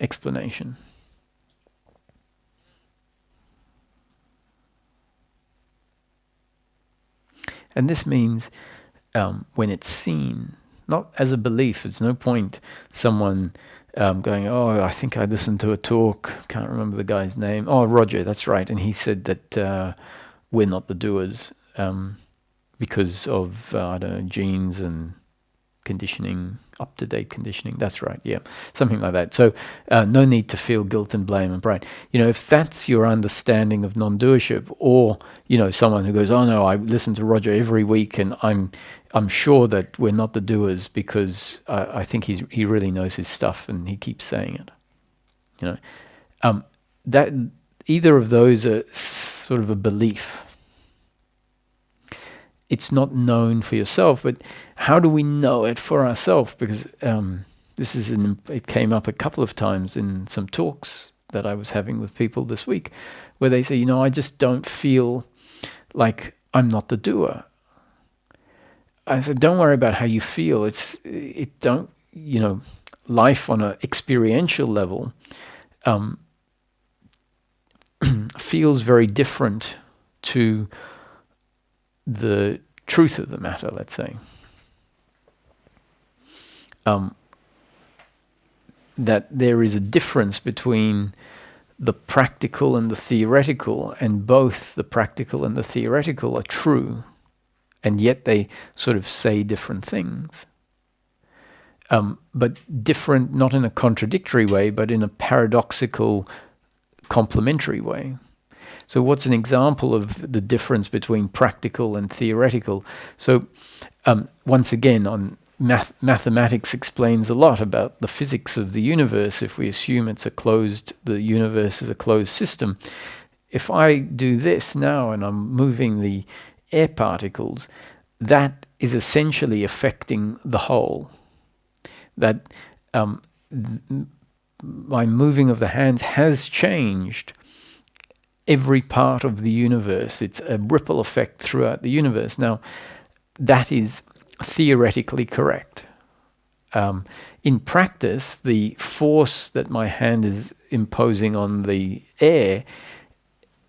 explanation. And this means when it's seen, not as a belief. It's no point someone going, oh, I think I listened to a talk, can't remember the guy's name. Oh, Roger, that's right. And he said that we're not the doers because of, I don't know, genes and conditioning, up-to-date conditioning. That's right, yeah, something like that. So no need to feel guilt and blame and pride. If that's your understanding of non-doership, or someone who goes, oh no, I listen to Roger every week and I'm sure that we're not the doers because I think he really knows his stuff and he keeps saying it. That either of those are sort of a belief. It's not known for yourself, but how do we know it for ourselves? Because it came up a couple of times in some talks that I was having with people this week, where they say, I just don't feel like I'm not the doer. I said, don't worry about how you feel. Life on an experiential level feels very different to the truth of the matter, let's say. That there is a difference between the practical and the theoretical, and both the practical and the theoretical are true, and yet they sort of say different things. But different, not in a contradictory way, but in a paradoxical, complementary way. So what's an example of the difference between practical and theoretical? So once again, on mathematics explains a lot about the physics of the universe. If we assume the universe is a closed system, if I do this now and I'm moving the air particles, that is essentially affecting the whole. That my moving of the hands has changed every part of the universe. It's a ripple effect throughout the universe. Now, that is theoretically correct. In practice, the force that my hand is imposing on the air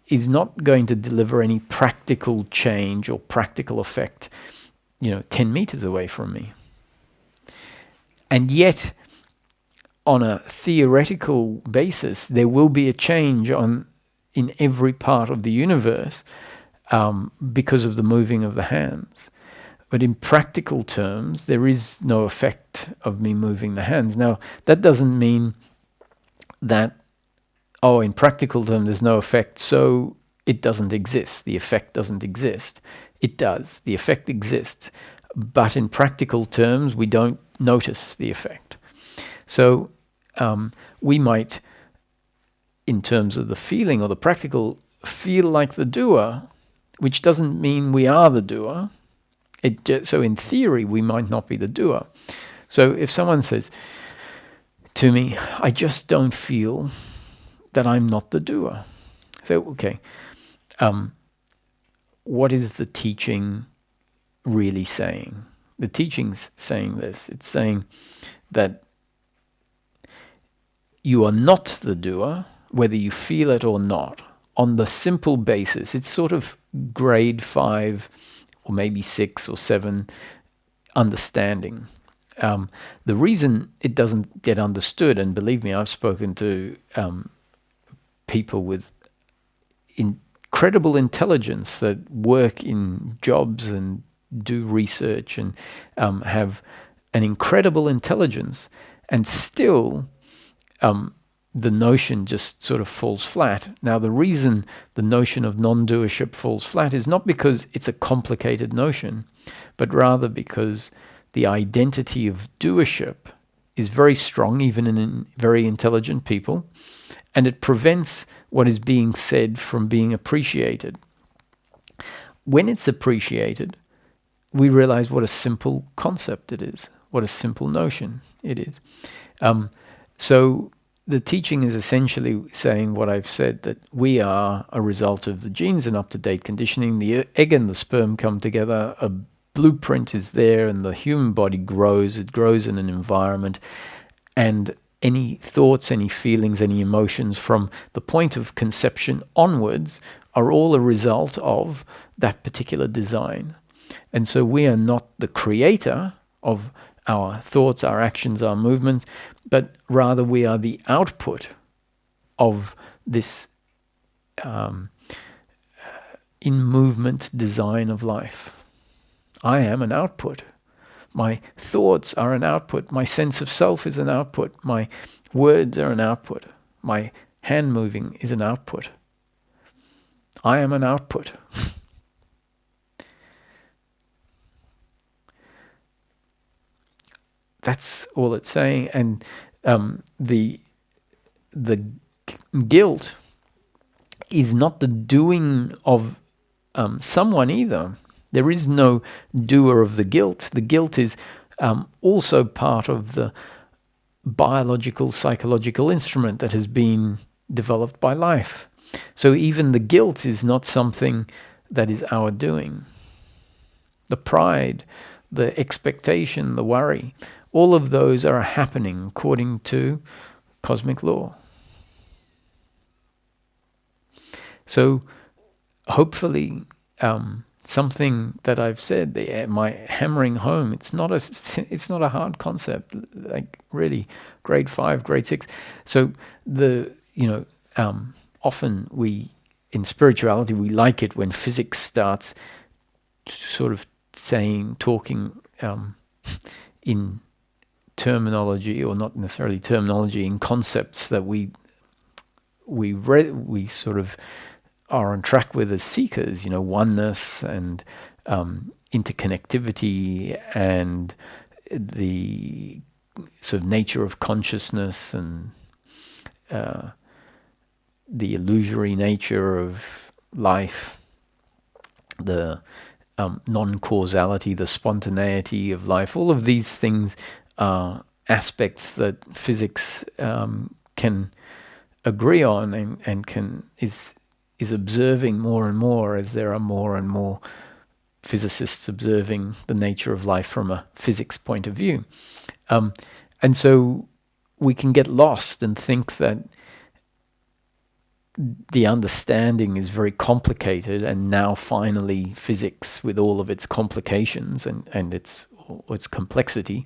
is not going to deliver any practical change or practical effect, 10 meters away from me. And yet, on a theoretical basis, there will be a change in every part of the universe because of the moving of the hands. But in practical terms, there is no effect of me moving the hands. Now, that doesn't mean that, in practical terms, there's no effect, so it doesn't exist. The effect doesn't exist. It does. The effect exists. But in practical terms, we don't notice the effect. So we might, in terms of the feeling or the practical, feel like the doer, which doesn't mean we are the doer. So in theory, we might not be the doer. So if someone says to me, I just don't feel that I'm not the doer. So, okay, what is the teaching really saying? The teaching's saying this. It's saying that you are not the doer, whether you feel it or not, on the simple basis. It's sort of grade 5 or maybe 6 or 7 understanding. The reason it doesn't get understood, and believe me, I've spoken to people with incredible intelligence that work in jobs and do research and have an incredible intelligence, and still the notion just sort of falls flat. Now, the reason the notion of non-doership falls flat is not because it's a complicated notion, but rather because the identity of doership is very strong, even in very intelligent people, and it prevents what is being said from being appreciated. When it's appreciated, we realize what a simple concept it is, what a simple notion it is. So the teaching is essentially saying what I've said, that we are a result of the genes and up-to-date conditioning. The egg and the sperm come together, a blueprint is there, and the human body grows. It grows in an environment, and any thoughts, any feelings, any emotions from the point of conception onwards are all a result of that particular design. And so we are not the creator of our thoughts, our actions, our movements, but rather we are the output of this in movement design of life. I am an output. My thoughts are an output. My sense of self is an output. My words are an output. My hand moving is an output. I am an output. That's all it's saying. And the guilt is not the doing of someone either. There is no doer of the guilt. The guilt is also part of the biological, psychological instrument that has been developed by life. So even the guilt is not something that is our doing. The pride, the expectation, the worry, all of those are happening according to cosmic law. So hopefully something that I've said, my hammering home, it's not a hard concept, like really grade 5, grade 6. So often we, in spirituality, we like it when physics starts sort of talking in terminology, or not necessarily terminology, in concepts that we sort of are on track with as seekers, oneness and interconnectivity and the sort of nature of consciousness and the illusory nature of life, the non-causality, the spontaneity of life. All of these things are aspects that physics can agree on and is observing more and more as there are more and more physicists observing the nature of life from a physics point of view. And so we can get lost and think that the understanding is very complicated, and now finally physics, with all of its complications and its complexity,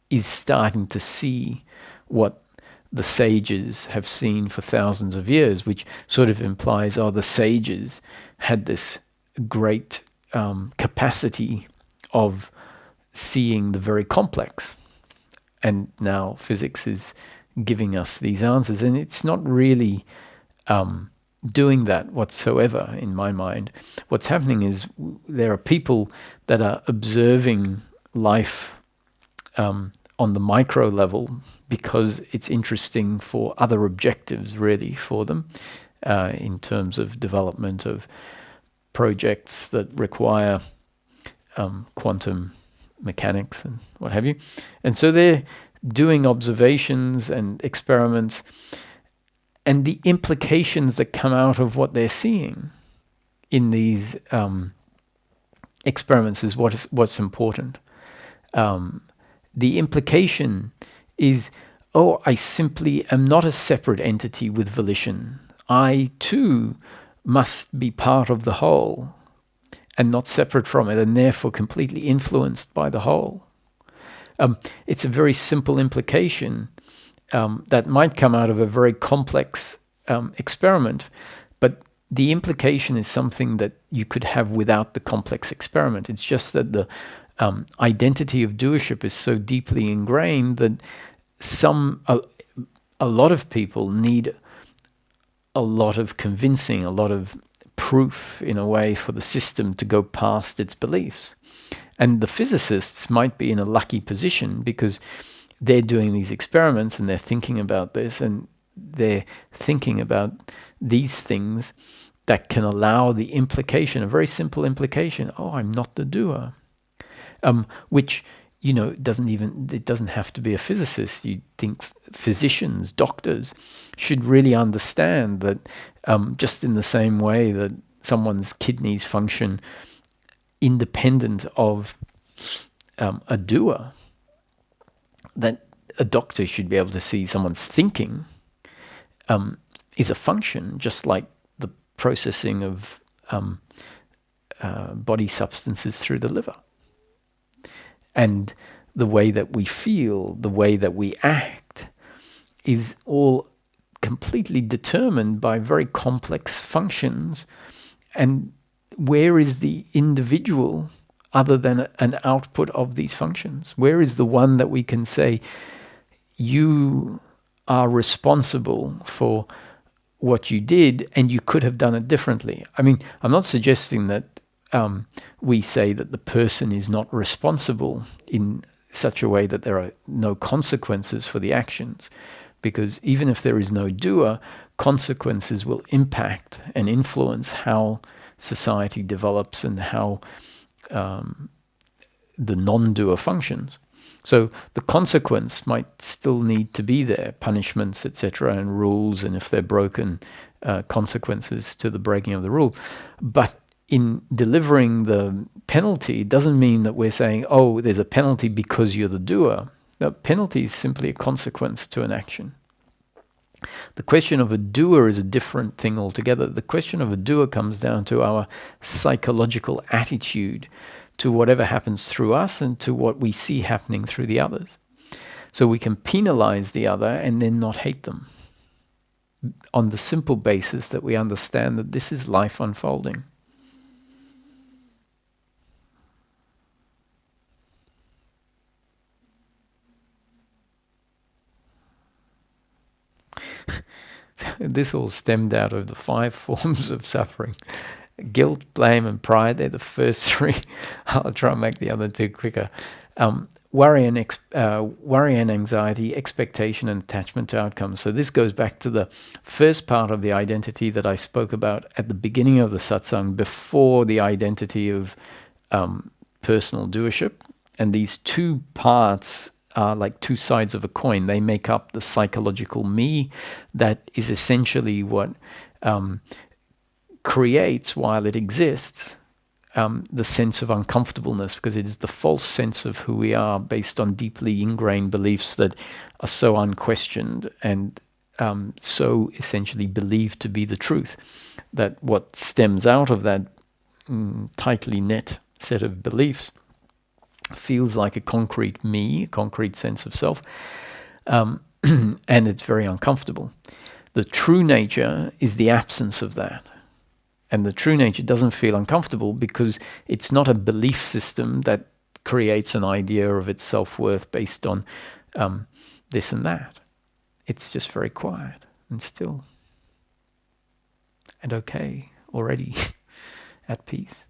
is starting to see what the sages have seen for thousands of years, which sort of implies, the sages had this great capacity of seeing the very complex. And now physics is giving us these answers, and it's not really doing that whatsoever in my mind. What's happening is there are people that are observing life on the micro level because it's interesting for other objectives, really, for them in terms of development of projects that require quantum mechanics and what have you. And so they're doing observations and experiments, and the implications that come out of what they're seeing in these experiments is what's important. The implication is, I simply am not a separate entity with volition. I too must be part of the whole and not separate from it, and therefore completely influenced by the whole. It's a very simple implication that might come out of a very complex experiment, but the implication is something that you could have without the complex experiment. It's just that the identity of doership is so deeply ingrained that a lot of people need a lot of convincing, a lot of proof, in a way, for the system to go past its beliefs. And the physicists might be in a lucky position because they're doing these experiments and they're thinking about this and they're thinking about these things that can allow the implication, a very simple implication, oh, I'm not the doer, which, it doesn't have to be a physicist. You think physicians, doctors should really understand that, just in the same way that someone's kidneys function independent of a doer, that a doctor should be able to see someone's thinking is a function, just like the processing of body substances through the liver. And the way that we feel, the way that we act, is all completely determined by very complex functions. And where is the individual other than an output of these functions? Where is the one that we can say, you are responsible for what you did and you could have done it differently? I mean, I'm not suggesting that we say that the person is not responsible in such a way that there are no consequences for the actions, because even if there is no doer, consequences will impact and influence how society develops and how the non-doer functions. So the consequence might still need to be there, punishments, etc., and rules, and if they're broken, consequences to the breaking of the rule. But in delivering the penalty, it doesn't mean that we're saying, oh, there's a penalty because you're the doer. The penalty is simply a consequence to an action. The question of a doer is a different thing altogether. The question of a doer comes down to our psychological attitude to whatever happens through us and to what we see happening through the others. So we can penalize the other and then not hate them, on the simple basis that we understand that this is life unfolding. This all stemmed out of the 5 forms of suffering. Guilt, blame, and pride, they're the first 3. I'll try and make the other 2 quicker. Worry and anxiety, expectation and attachment to outcomes. So this goes back to the first part of the identity that I spoke about at the beginning of the satsang, before the identity of personal doership. And these 2 parts are like 2 sides of a coin. They make up the psychological me that is essentially what creates, while it exists, the sense of uncomfortableness, because it is the false sense of who we are based on deeply ingrained beliefs that are so unquestioned and so essentially believed to be the truth, that what stems out of that tightly knit set of beliefs feels like a concrete me, a concrete sense of self, and it's very uncomfortable. The true nature is the absence of that. And the true nature doesn't feel uncomfortable because it's not a belief system that creates an idea of its self-worth based on this and that. It's just very quiet and still and okay already, at peace.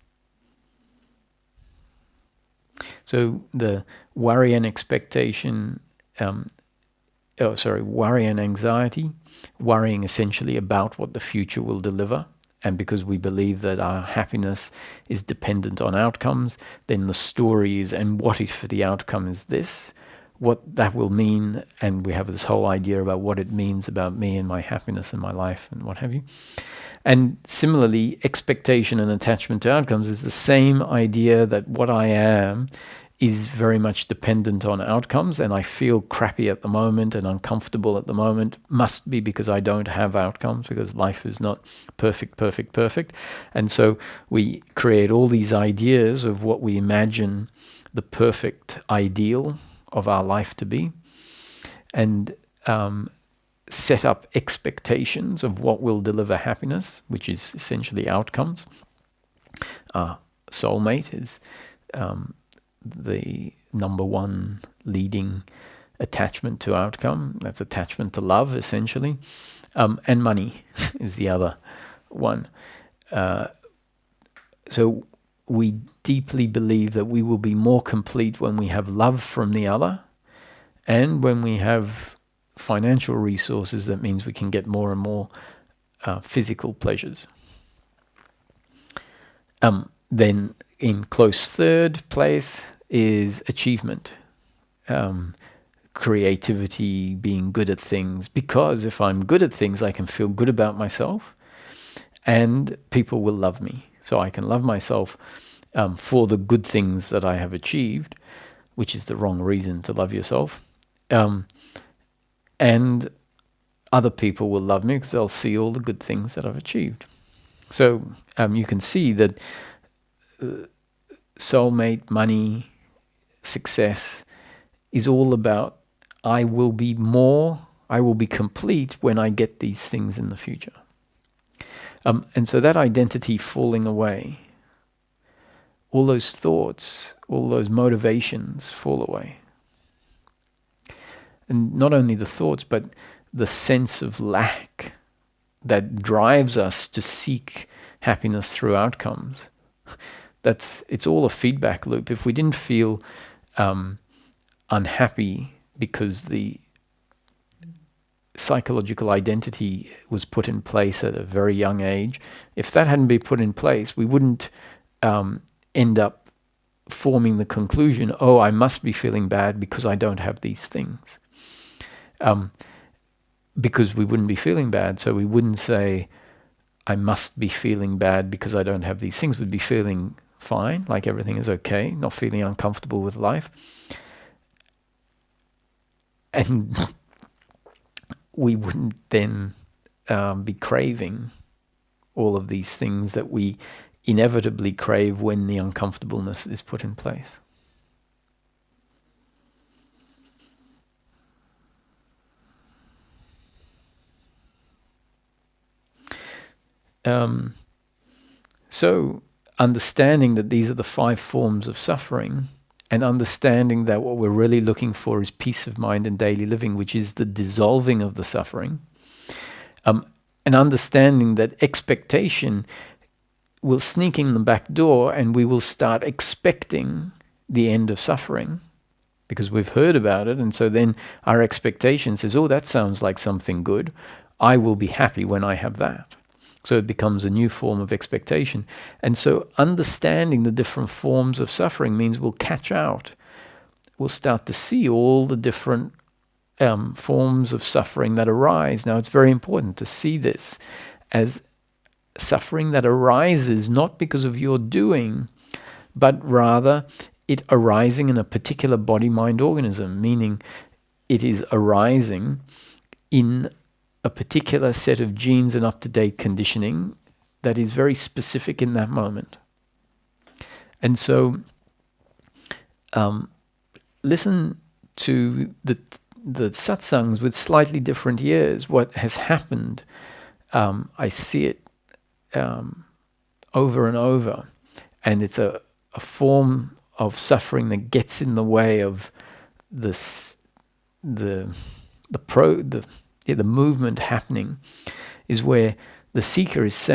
So the worry and expectation, worry and anxiety, worrying essentially about what the future will deliver. And because we believe that our happiness is dependent on outcomes, then the story is, and what if the outcome is this? What that will mean, and we have this whole idea about what it means about me and my happiness and my life and what have you. And similarly, expectation and attachment to outcomes is the same idea that what I am is very much dependent on outcomes, and I feel crappy at the moment and uncomfortable at the moment must be because I don't have outcomes, because life is not perfect. And so we create all these ideas of what we imagine the perfect ideal of our life to be, and set up expectations of what will deliver happiness, which is essentially outcomes. Soulmate is the number 1 leading attachment to outcome. That's attachment to love, essentially. And money is the other one. So we deeply believe that we will be more complete when we have love from the other, and when we have financial resources. That means we can get more and more physical pleasures. Then in close third place is achievement, creativity, being good at things. Because if I'm good at things, I can feel good about myself and people will love me. So I can love myself for the good things that I have achieved, which is the wrong reason to love yourself. And other people will love me because they'll see all the good things that I've achieved. So you can see that soulmate, money, success is all about I will be complete when I get these things in the future. And so that identity falling away, all those thoughts, all those motivations fall away. And not only the thoughts, but the sense of lack that drives us to seek happiness through outcomes. It's all a feedback loop. If we didn't feel unhappy because the psychological identity was put in place at a very young age, if that hadn't been put in place, we wouldn't end up forming the conclusion, oh, I must be feeling bad because I don't have these things. Because we wouldn't be feeling bad, so we wouldn't say, I must be feeling bad because I don't have these things. We'd be feeling fine, like everything is okay, not feeling uncomfortable with life. And we wouldn't then be craving all of these things that we inevitably crave when the uncomfortableness is put in place. So understanding that these are the 5 forms of suffering, and understanding that what we're really looking for is peace of mind in daily living, which is the dissolving of the suffering, and understanding that expectation will sneak in the back door and we will start expecting the end of suffering because we've heard about it, and so then our expectation says, oh, that sounds like something good. I will be happy when I have that. So it becomes a new form of expectation. And so understanding the different forms of suffering means we'll catch out. We'll start to see all the different forms of suffering that arise. Now, it's very important to see this as suffering that arises not because of your doing, but rather it arising in a particular body-mind organism, meaning it is arising in a particular set of genes and up-to-date conditioning that is very specific in that moment. And so listen to the satsangs with slightly different ears. What has happened, I see it over and over, and it's a form of suffering that gets in the way of the movement happening, is where the seeker is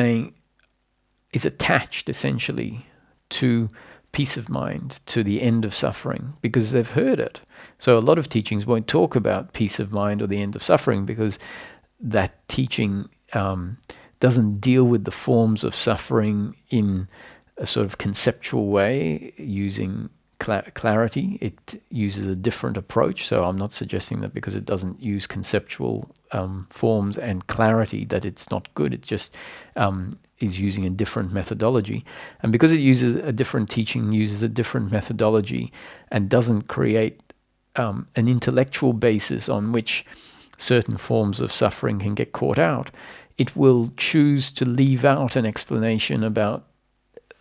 attached essentially to peace of mind, to the end of suffering, because they've heard it. So a lot of teachings won't talk about peace of mind or the end of suffering because that teaching doesn't deal with the forms of suffering in a sort of conceptual way using clarity. It uses a different approach. So I'm not suggesting that because it doesn't use conceptual forms and clarity that it's not good. It just is using a different methodology. And because it uses a different teaching, uses a different methodology, and doesn't create an intellectual basis on which certain forms of suffering can get caught out, it will choose to leave out an explanation about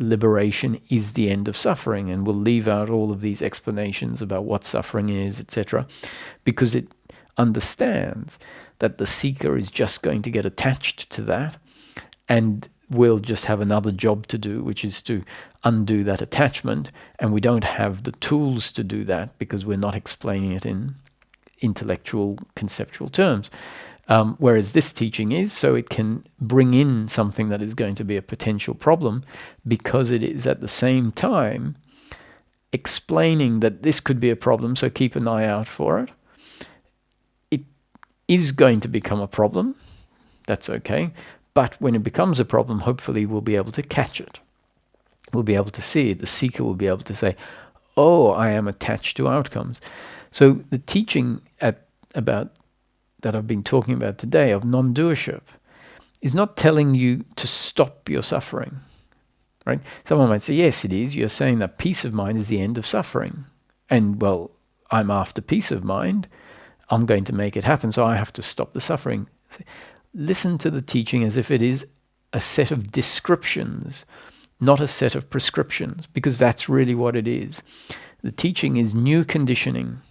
liberation is the end of suffering, and will leave out all of these explanations about what suffering is, etc., because it understands that the seeker is just going to get attached to that and will just have another job to do, which is to undo that attachment, and we don't have the tools to do that because we're not explaining it in intellectual, conceptual terms. Whereas this teaching is, so it can bring in something that is going to be a potential problem, because it is at the same time explaining that this could be a problem, so keep an eye out for it. It is going to become a problem, that's okay, but when it becomes a problem, hopefully we'll be able to catch it. will be able to see it. The seeker will be able to say, oh, I am attached to outcomes. So the teaching about that I've been talking about today of non-doership is not telling you to stop your suffering, right? Someone might say, yes, it is. You're saying that peace of mind is the end of suffering. And, well, I'm after peace of mind. I'm going to make it happen, so I have to stop the suffering. Listen to the teaching as if it is a set of descriptions, not a set of prescriptions, because that's really what it is. The teaching is new conditioning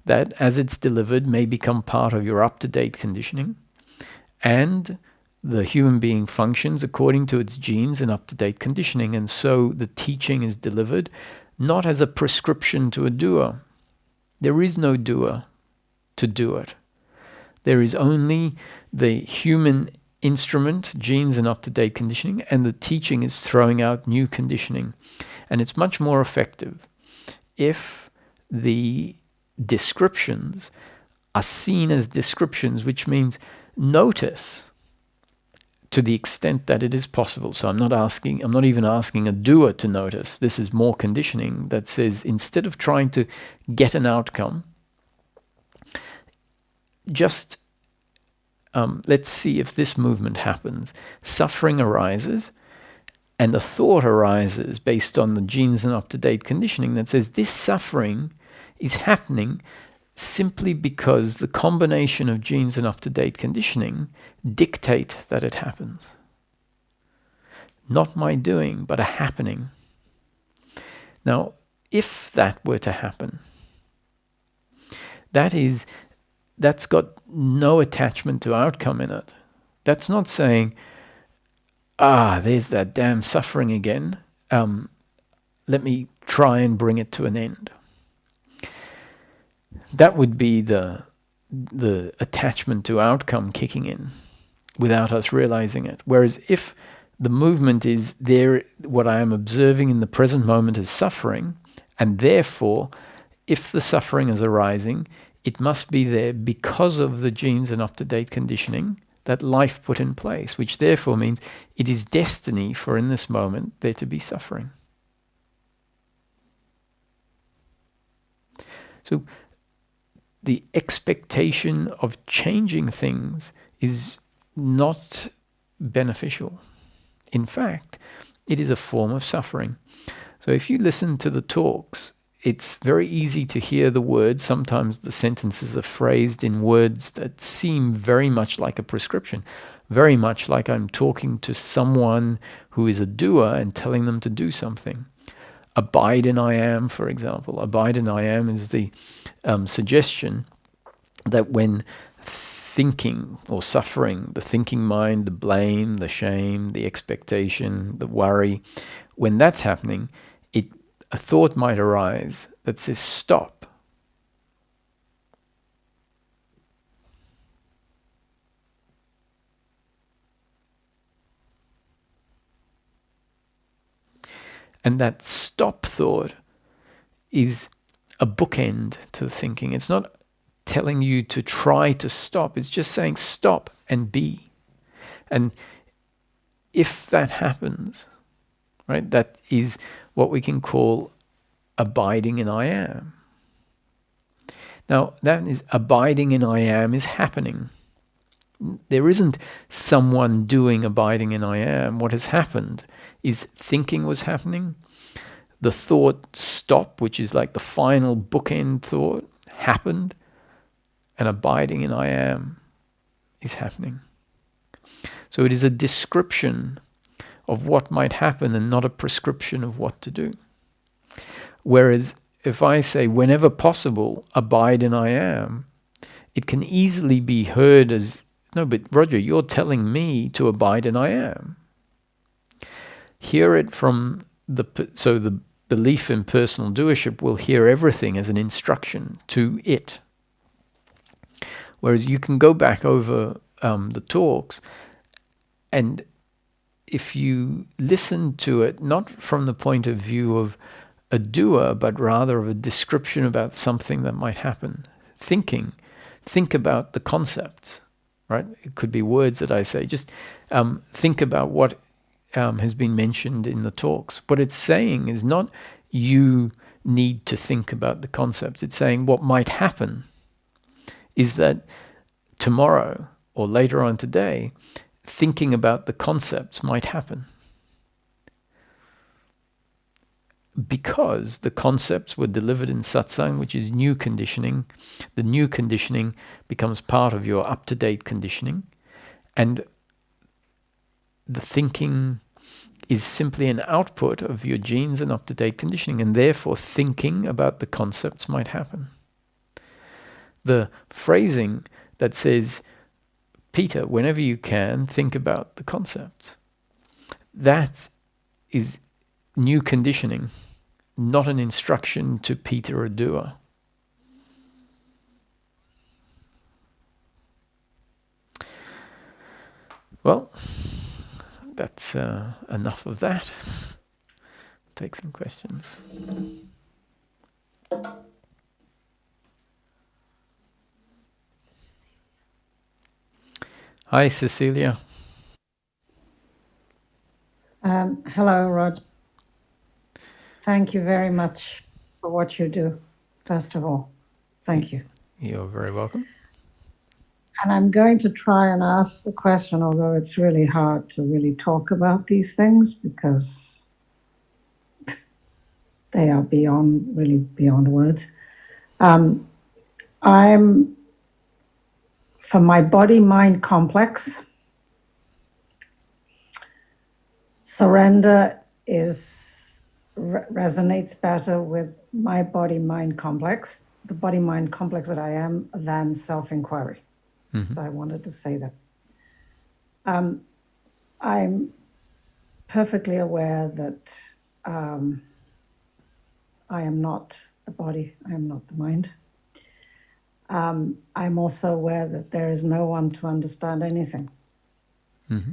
that, as it's delivered, may become part of your up-to-date conditioning, and the human being functions according to its genes and up-to-date conditioning. And so the teaching is delivered not as a prescription to a doer. There is no doer to do it. There is only the human instrument, genes and up-to-date conditioning, and the teaching is throwing out new conditioning. And it's much more effective if the descriptions are seen as descriptions, which means notice to the extent that it is possible. So I'm not even asking a doer to notice. This is more conditioning that says, instead of trying to get an outcome, just let's see if this movement happens. Suffering arises, and the thought arises based on the genes and up-to-date conditioning that says this suffering is happening simply because the combination of genes and up-to-date conditioning dictate that it happens. Not my doing, but a happening. Now, if that were to happen, that's got no attachment to outcome in it. That's not saying, there's that damn suffering again. Let me try and bring it to an end. That would be the attachment to outcome kicking in without us realizing it. Whereas if the movement is there, what I am observing in the present moment is suffering, and therefore, if the suffering is arising, it must be there because of the genes and up-to-date conditioning that life put in place, which therefore means it is destiny for in this moment there to be suffering. So the expectation of changing things is not beneficial. In fact, it is a form of suffering. So if you listen to the talks, it's very easy to hear the words. Sometimes the sentences are phrased in words that seem very much like a prescription, very much like I'm talking to someone who is a doer and telling them to do something. Abide in I am, for example. Abide in I am is the suggestion that when thinking or suffering, the thinking mind, the blame, the shame, the expectation, the worry, when that's happening, a thought might arise that says, stop. And that stop thought is a bookend to the thinking. It's not telling you to try to stop. It's just saying stop and be. And if that happens, right, that is what we can call abiding in I am. Now, that is abiding in I am is happening. There isn't someone doing abiding in I am. What has happened is thinking was happening. The thought stop, which is like the final bookend thought, happened. And abiding in I am is happening. So it is a description of what might happen and not a prescription of what to do. Whereas if I say, whenever possible, abide in I am, it can easily be heard as, no, but Roger, you're telling me to abide in I am. Hear it from so the belief in personal doership will hear everything as an instruction to it. Whereas you can go back over the talks, and if you listen to it, not from the point of view of a doer, but rather of a description about something that might happen, think about the concepts, right? It could be words that I say. Just think about what has been mentioned in the talks. What it's saying is not you need to think about the concepts. It's saying what might happen is that tomorrow or later on today, thinking about the concepts might happen. Because the concepts were delivered in satsang, which is new conditioning. The new conditioning becomes part of your up-to-date conditioning. And the thinking is simply an output of your genes and up-to-date conditioning. And therefore, thinking about the concepts might happen. The phrasing that says, Peter, whenever you can, think about the concepts. That is new conditioning, not an instruction to Peter or doer. Well, that's enough of that. Take some questions. Hi, Cecilia. Hello, Rod. Thank you very much for what you do, first of all. Thank you. You're very welcome. And I'm going to try and ask the question, although it's really hard to really talk about these things because they are really beyond words. I'm, for my body-mind complex, surrender resonates better with my body-mind complex, the body-mind complex that I am, than self-inquiry. Mm-hmm. So I wanted to say that. I'm perfectly aware that I am not the body, I am not the mind. I'm also aware that there is no one to understand anything. Mm-hmm.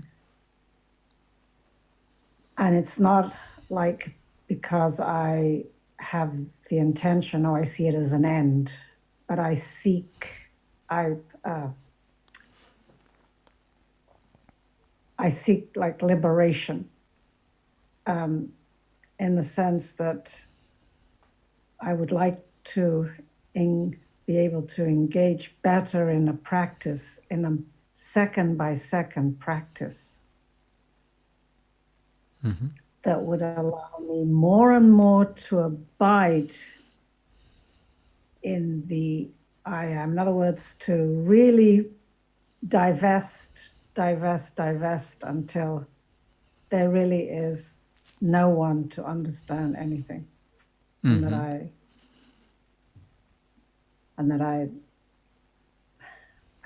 And it's not like because I have the intention or I see it as an end, but I seek like liberation, in the sense that I would like to be able to engage better in a practice, in a second by second practice. Mm-hmm. That would allow me more and more to abide in the I am. In other words, to really divest until there really is no one to understand anything. Mm-hmm. And that I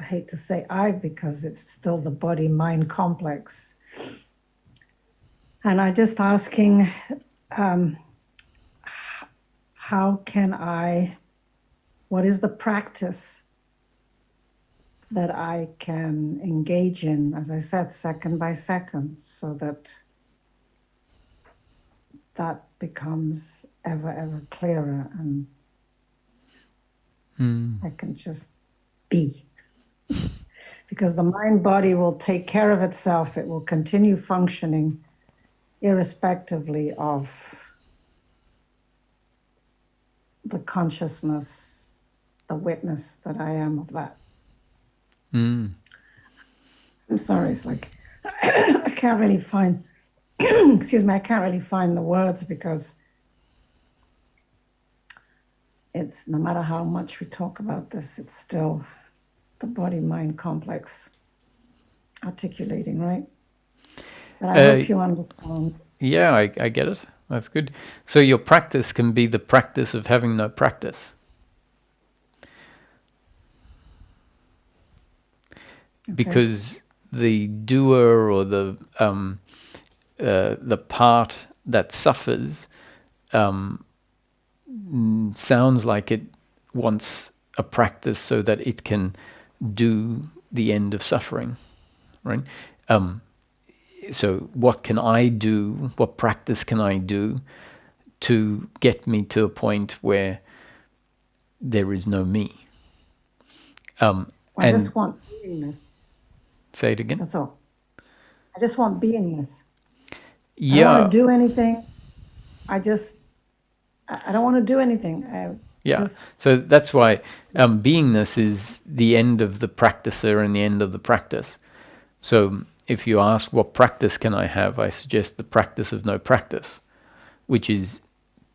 hate to say I, because it's still the body-mind complex. And I just asking, how can what is the practice that I can engage in, as I said, second by second, so that becomes ever clearer, and I can just be. Because the mind-body will take care of itself. It will continue functioning irrespectively of the consciousness, the witness that I am of that. I'm sorry, it's like I can't really find excuse me, I can't really find the words, because it's, no matter how much we talk about this, it's still the body-mind complex articulating, right? But I hope you understand. Yeah, I get it. That's good. So your practice can be the practice of having no practice. Okay. Because the doer or the part that suffers sounds like it wants a practice so that it can do the end of suffering, right? So what can I do? What practice can I do to get me to a point where there is no me? I just want beingness. Say it again. That's all. I just want beingness. I don't want Yeah. to do anything. I don't want to do anything. Yeah. So that's why beingness is the end of the practicer and the end of the practice. So if you ask what practice can I have, I suggest the practice of no practice, which is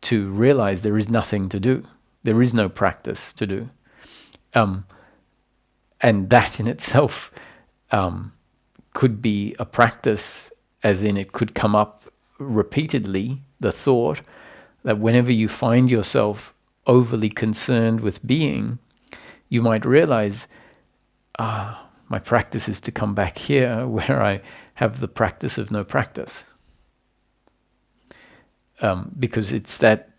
to realize there is nothing to do. There is no practice to do. And that in itself could be a practice, as in it could come up repeatedly, the thought that whenever you find yourself overly concerned with being, you might realize, my practice is to come back here where I have the practice of no practice. Because it's that,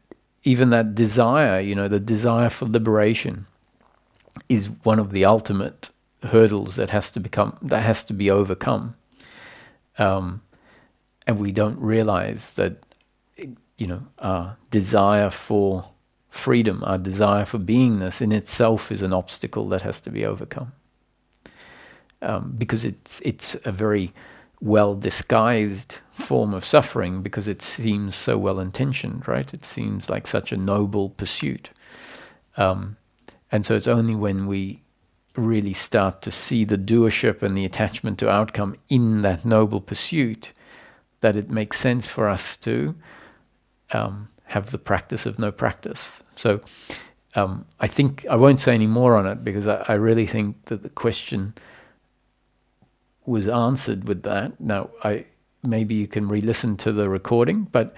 even that desire, the desire for liberation is one of the ultimate hurdles that has to be overcome. And we don't realize that, our desire for freedom, our desire for beingness in itself is an obstacle that has to be overcome. Because it's a very well disguised form of suffering, because it seems so well intentioned, right? It seems like such a noble pursuit. And so it's only when we really start to see the doership and the attachment to outcome in that noble pursuit that it makes sense for us to have the practice of no practice. So I think I won't say any more on it, because I really think that the question was answered with that. Now, maybe you can re-listen to the recording, but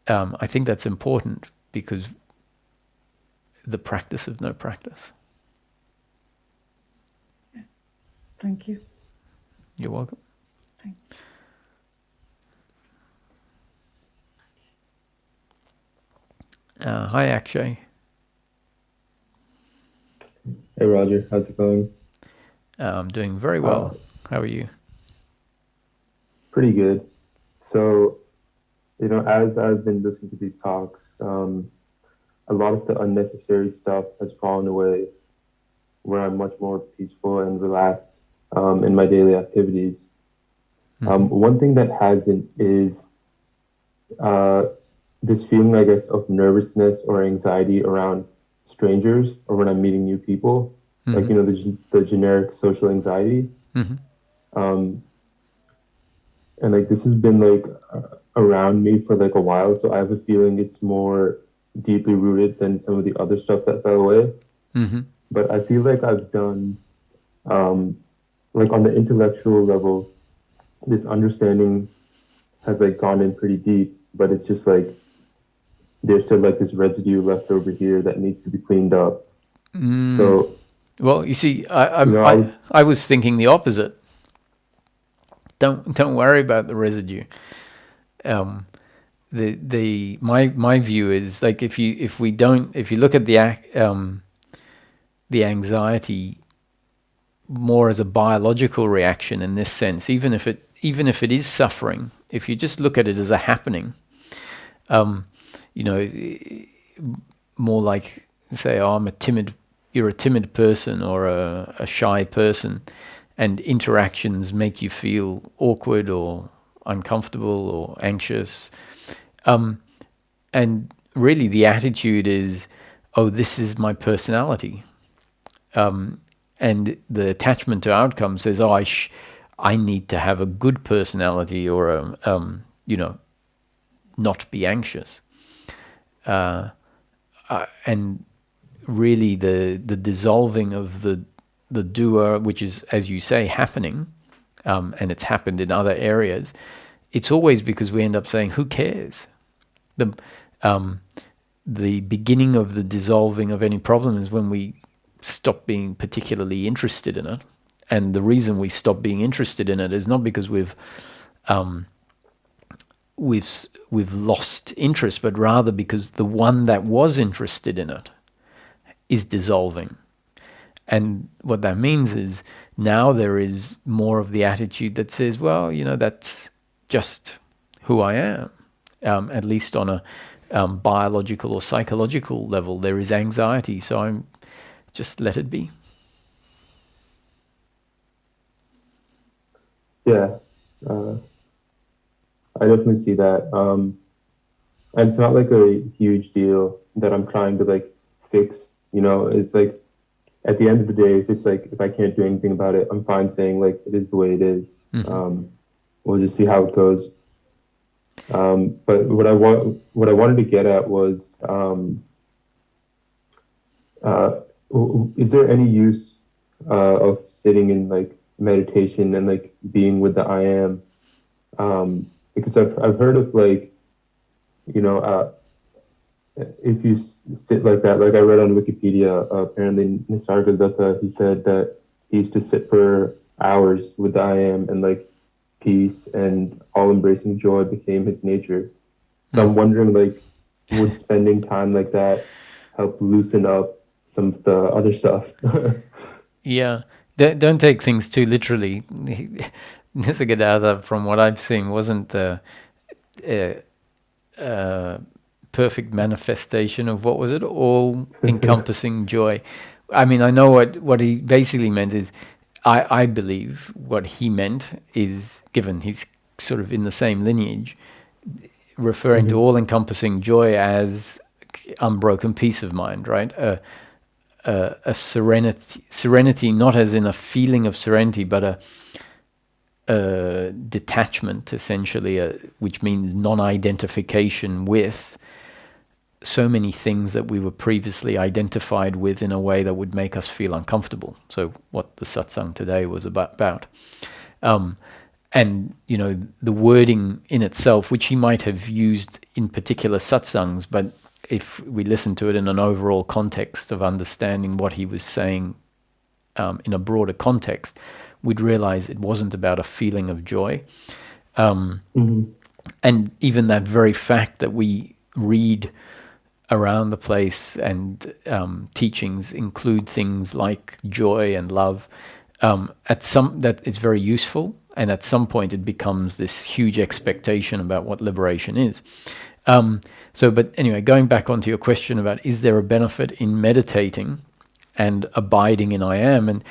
I think that's important, because the practice of no practice. Thank you. You're welcome. Thank you. Hi, Akshay. Hey Roger, how's it going? I'm doing very well. How are you? Pretty good. So, as I've been listening to these talks, a lot of the unnecessary stuff has fallen away, where I'm much more peaceful and relaxed in my daily activities. One thing that hasn't is uh, this feeling, I guess, of nervousness or anxiety around strangers or when I'm meeting new people, like, the generic social anxiety. Um, and like this has been like around me for like a while, so I have a feeling it's more deeply rooted than some of the other stuff that fell away. But I feel like I've done like on the intellectual level, this understanding has like gone in pretty deep, but it's just like there's still like this residue left over here that needs to be cleaned up. So well, you see, I I was thinking the opposite. Don't worry about the residue. My view is like if you look at the anxiety more as a biological reaction in this sense, even if it is suffering, if you just look at it as a happening, more like say, you're a timid person or a shy person, and interactions make you feel awkward or uncomfortable or anxious. And really the attitude is, oh, this is my personality. And the attachment to outcome says, oh, I need to have a good personality or not be anxious. And really the dissolving of the doer, which is, as you say, happening, and it's happened in other areas, it's always because we end up saying, who cares? The beginning of the dissolving of any problem is when we stop being particularly interested in it. And the reason we stop being interested in it is not because we've lost interest, but rather because the one that was interested in it is dissolving. And what that means is now there is more of the attitude that says, well, that's just who I am. At least on a biological or psychological level, there is anxiety, so I'm just let it be. Yeah, I I definitely see that. And it's not like a huge deal that I'm trying to like fix. You know, it's like at the end of the day, if it's like if I can't do anything about it, I'm fine saying like it is the way it is. We'll just see how it goes. But what I wanted to get at was, uh, is there any use of sitting in like meditation and like being with the I am? Because I've heard of like, you know, if you sit like that, like I read on Wikipedia, apparently Nisargadatta, he said that he used to sit for hours with the I am, and like peace and all embracing joy became his nature. So I'm wondering, like, would spending time like that help loosen up some of the other stuff? Yeah, don't take things too literally. Nisargadatta, from what I've seen, wasn't the perfect manifestation of what was it, all-encompassing joy. I mean, I know what he basically meant is, I believe what he meant is, given he's sort of in the same lineage, referring to all-encompassing joy as unbroken peace of mind, right? A serenity, not as in a feeling of serenity, but a detachment, essentially, which means non-identification with so many things that we were previously identified with in a way that would make us feel uncomfortable. So what the satsang today was about. And, you know, the wording in itself, which he might have used in particular satsangs, but if we listen to it in an overall context of understanding what he was saying in a broader context, we'd realize it wasn't about a feeling of joy. And even that very fact that we read around the place and teachings include things like joy and love, that it's very useful, and at some point it becomes this huge expectation about what liberation is. But anyway, going back onto your question about is there a benefit in meditating and abiding in I am, and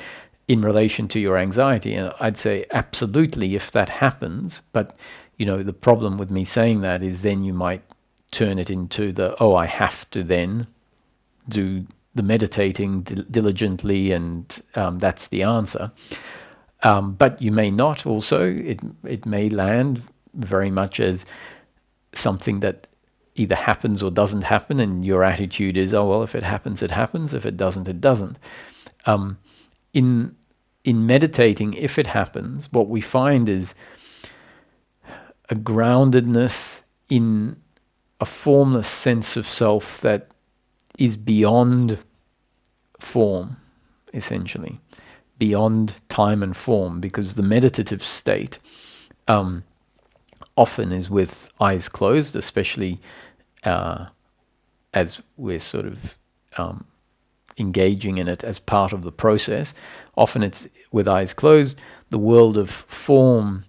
in relation to your anxiety, and I'd say absolutely if that happens. But you know, the problem with me saying that is then you might turn it into I have to then do the meditating diligently, and that's the answer. But you may not. Also, it may land very much as something that either happens or doesn't happen, and your attitude is, oh well, if it happens, it happens. If it doesn't, it doesn't. In meditating, if it happens, what we find is a groundedness in a formless sense of self that is beyond form, essentially, beyond time and form, because the meditative state often is with eyes closed, especially as we're sort of engaging in it as part of the process. Often it's with eyes closed. The world of form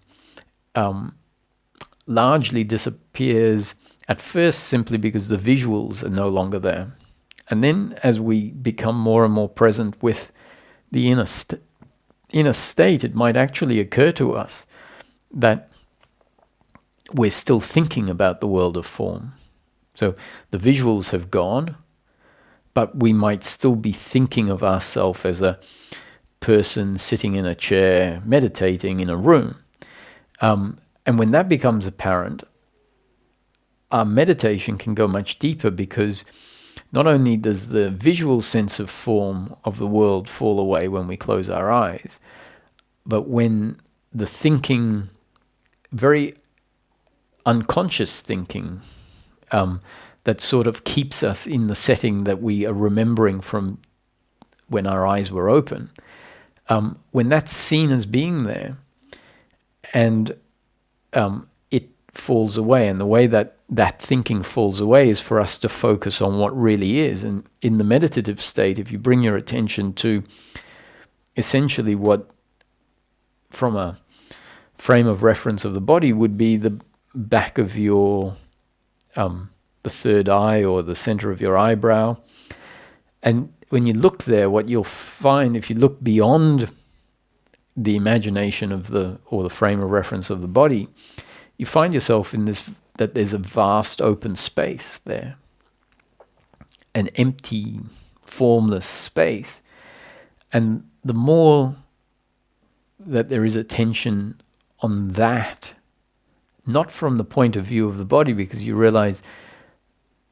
largely disappears at first simply because the visuals are no longer there. And then as we become more and more present with the inner state, it might actually occur to us that we're still thinking about the world of form. So the visuals have gone, but we might still be thinking of ourselves as a person sitting in a chair, meditating in a room. And when that becomes apparent, our meditation can go much deeper, because not only does the visual sense of form of the world fall away when we close our eyes, but when the thinking, very unconscious thinking, that sort of keeps us in the setting that we are remembering from when our eyes were open, when that's seen as being there, and it falls away, and the way that thinking falls away is for us to focus on what really is. And in the meditative state, if you bring your attention to essentially what, from a frame of reference of the body, would be the back of your the third eye or the center of your eyebrow, and when you look there, what you'll find, if you look beyond the imagination of the frame of reference of the body, you find yourself in this, that there's a vast open space there, an empty, formless space. And the more that there is attention on that, not from the point of view of the body, because you realize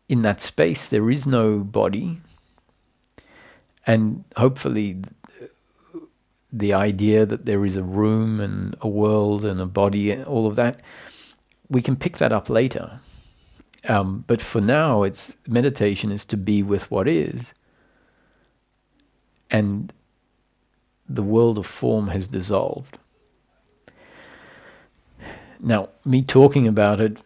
in that space there is no body, and hopefully the idea that there is a room and a world and a body and all of that, we can pick that up later. But for now, it's meditation is to be with what is, and the world of form has dissolved. Now, me talking about it,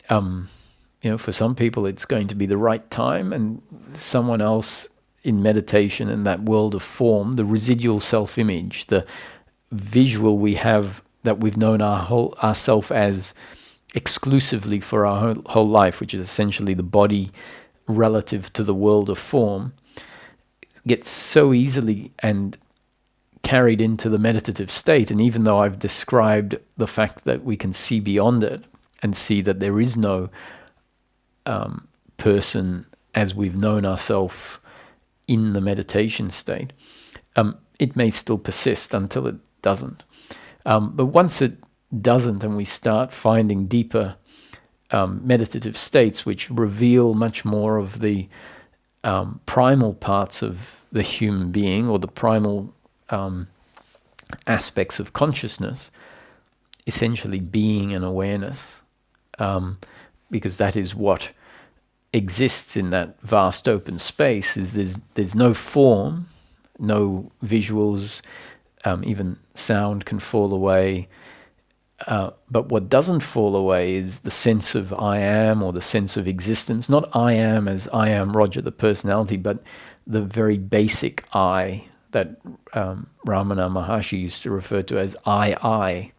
for some people it's going to be the right time, and someone else in meditation in that world of form, the residual self-image, the visual we have that we've known ourself as exclusively for our whole life, which is essentially the body relative to the world of form, gets so easily and carried into the meditative state. And even though I've described the fact that we can see beyond it and see that there is no person as we've known ourselves in the meditation state, it may still persist until it doesn't. But once it doesn't, and we start finding deeper meditative states which reveal much more of the primal parts of the human being, or the primal aspects of consciousness, essentially being and awareness, because that is what exists in that vast open space. Is there's no form, no visuals, even sound can fall away. But what doesn't fall away is the sense of I am, or the sense of existence. Not I am as I am Roger, the personality, but the very basic I that Ramana Maharshi used to refer to as I.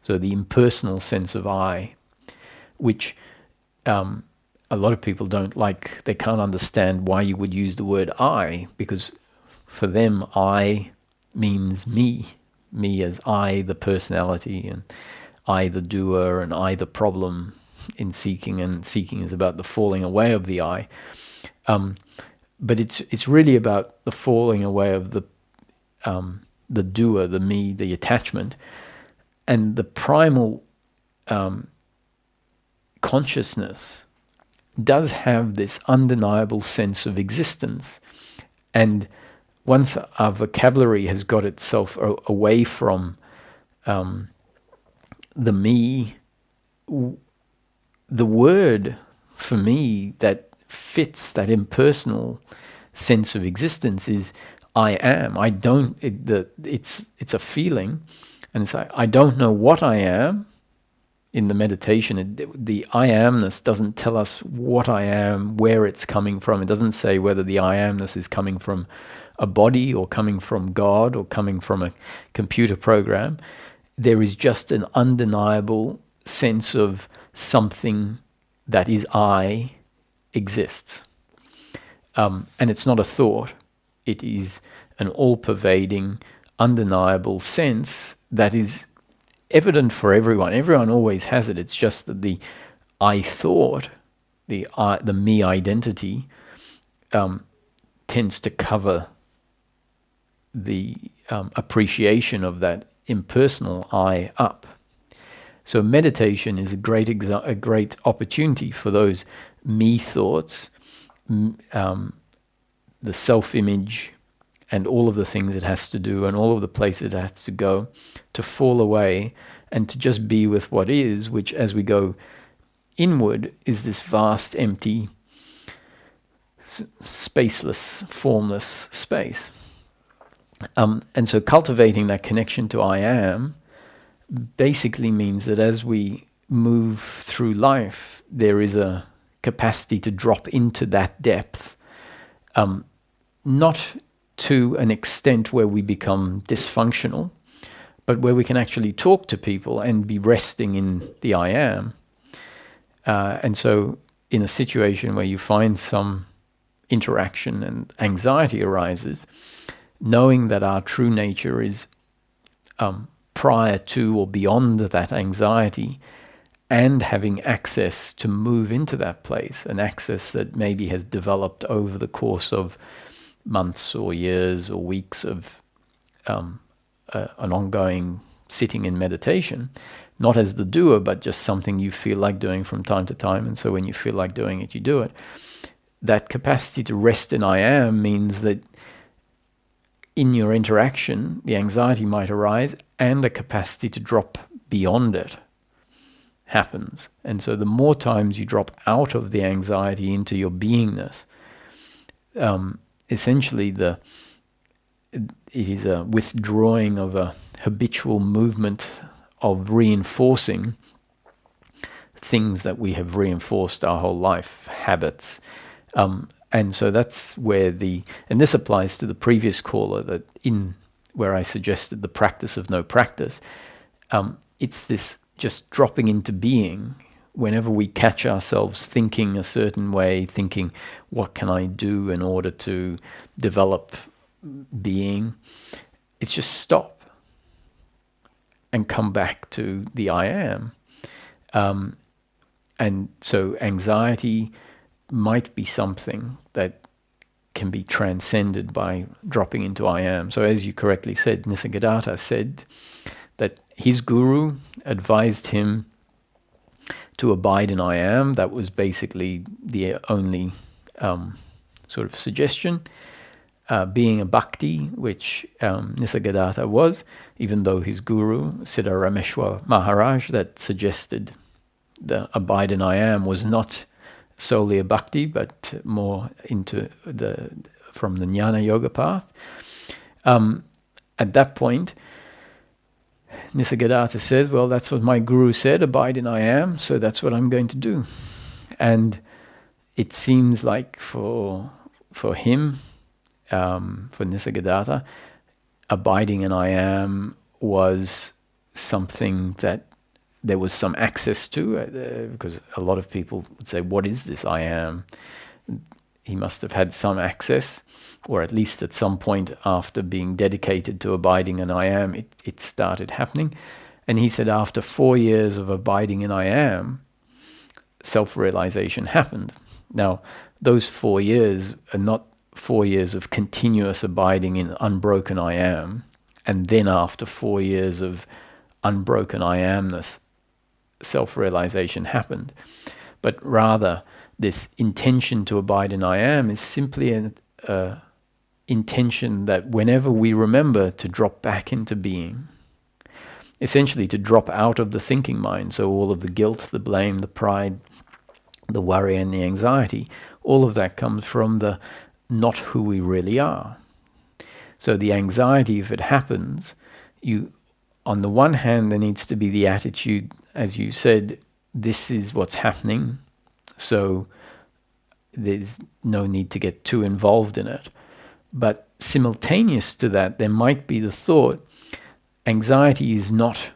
So the impersonal sense of I, which a lot of people don't like. They can't understand why you would use the word I, because for them I means me as I, the personality, and I, the doer, and I, the problem in seeking, and seeking is about the falling away of the I. But it's really about the falling away of the doer, the me, the attachment, and the primal consciousness does have this undeniable sense of existence. And once our vocabulary has got itself away from the me, the word for me that fits that impersonal sense of existence is I am. I don't. It's a feeling, and it's like I don't know what I am. In the meditation, the I amness doesn't tell us what I am, where it's coming from. It doesn't say whether the I amness is coming from a body, or coming from God, or coming from a computer program. There is just an undeniable sense of something that is I exists. And it's not a thought. It is an all-pervading, undeniable sense that is evident for everyone. Everyone always has it. It's just that the I thought, the me identity, tends to cover the appreciation of that impersonal I up. So meditation is a great opportunity for those me thoughts, the self-image, and all of the things it has to do, and all of the places it has to go, to fall away and to just be with what is, which as we go inward is this vast, empty, spaceless, formless space. And so cultivating that connection to I am basically means that as we move through life, there is a capacity to drop into that depth, not to an extent where we become dysfunctional, but where we can actually talk to people and be resting in the I am. And so in a situation where you find some interaction and anxiety arises, knowing that our true nature is prior to or beyond that anxiety, and having access to move into that place, an access that maybe has developed over the course of months or years or weeks of an ongoing sitting in meditation, not as the doer, but just something you feel like doing from time to time. And so when you feel like doing it, you do it. That capacity to rest in I am means that in your interaction, the anxiety might arise, and a capacity to drop beyond it happens. And so the more times you drop out of the anxiety into your beingness, essentially it is a withdrawing of a habitual movement of reinforcing things that we have reinforced our whole life, habits. And so that's where and this applies to the previous caller, that where I suggested the practice of no practice. It's this just dropping into being. Whenever we catch ourselves thinking a certain way, thinking, what can I do in order to develop being? It's just stop and come back to the I am. And so anxiety might be something that can be transcended by dropping into I am. So as you correctly said, Nisargadatta said that his guru advised him to abide in I am. That was basically the only sort of suggestion. Being a bhakti, which Nisargadatta was, even though his guru, Siddha Rameshwar Maharaj, that suggested the abide in I am was not solely a bhakti, but more into from the jnana yoga path. At that point, Nisargadatta says, well, that's what my guru said, abide in I am, so that's what I'm going to do. And it seems like for him, for Nisargadatta, abiding in I am was something that there was some access to, because a lot of people would say, what is this I am? He must have had some access, or at least at some point after being dedicated to abiding in I am, it started happening. And he said after 4 years of abiding in I am, self-realization happened. Now, those 4 years are not 4 years of continuous abiding in unbroken I am, and then after 4 years of unbroken I amness, self-realization happened. But rather, this intention to abide in I am is simply an intention that whenever we remember to drop back into being, essentially to drop out of the thinking mind, so all of the guilt, the blame, the pride, the worry and the anxiety, all of that comes from the not who we really are. So the anxiety, if it happens, on the one hand, there needs to be the attitude, as you said, this is what's happening, so there's no need to get too involved in it. But simultaneous to that, there might be the thought, anxiety is not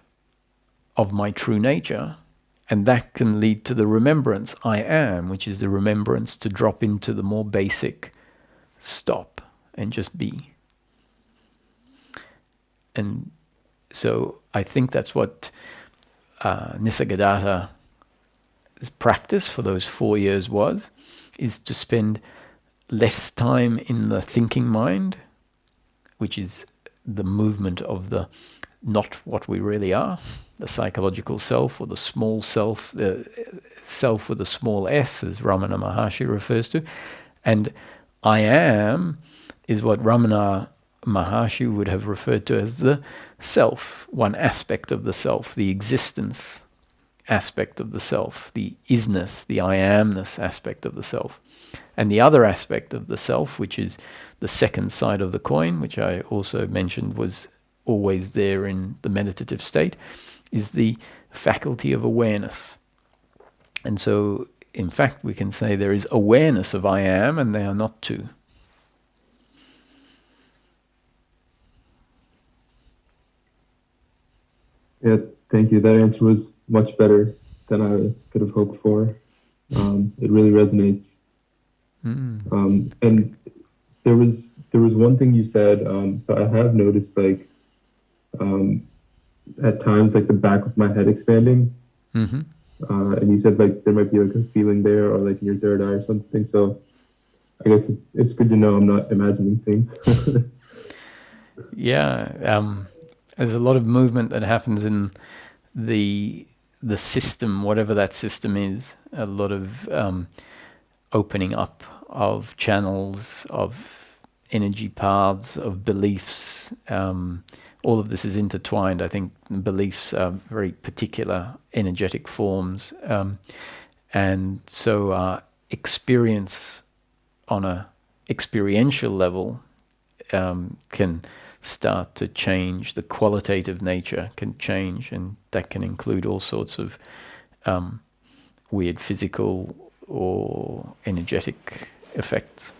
of my true nature, and that can lead to the remembrance, I am, which is the remembrance to drop into the more basic stop and just be. And so I think that's what Nisargadatta's practice for those 4 years is to spend less time in the thinking mind, which is the movement of the not what we really are, the psychological self or the small self, the self with a small s, as Ramana Maharshi refers to. And I am is what Ramana Maharshi would have referred to as the self, one aspect of the self, the existence aspect of the self, the isness, the I amness aspect of the self. And the other aspect of the self, which is the second side of the coin, which I also mentioned was always there in the meditative state, is the faculty of awareness. And so, in fact, we can say there is awareness of I am, and they are not two. Yeah, thank you. That answer was much better than I could have hoped for. It really resonates. And there was one thing you said. So I have noticed, at times, the back of my head expanding. Mm-hmm. And you said like there might be like a feeling there, or like in your third eye or something. So I guess it's good to know I'm not imagining things. Yeah, there's a lot of movement that happens in the system, whatever that system is. A lot of opening up of channels, of energy paths, of beliefs. All of this is intertwined. I think beliefs are very particular energetic forms, and so experience on a experiential level can start to change. The qualitative nature can change, and that can include all sorts of weird physical or energetic effects.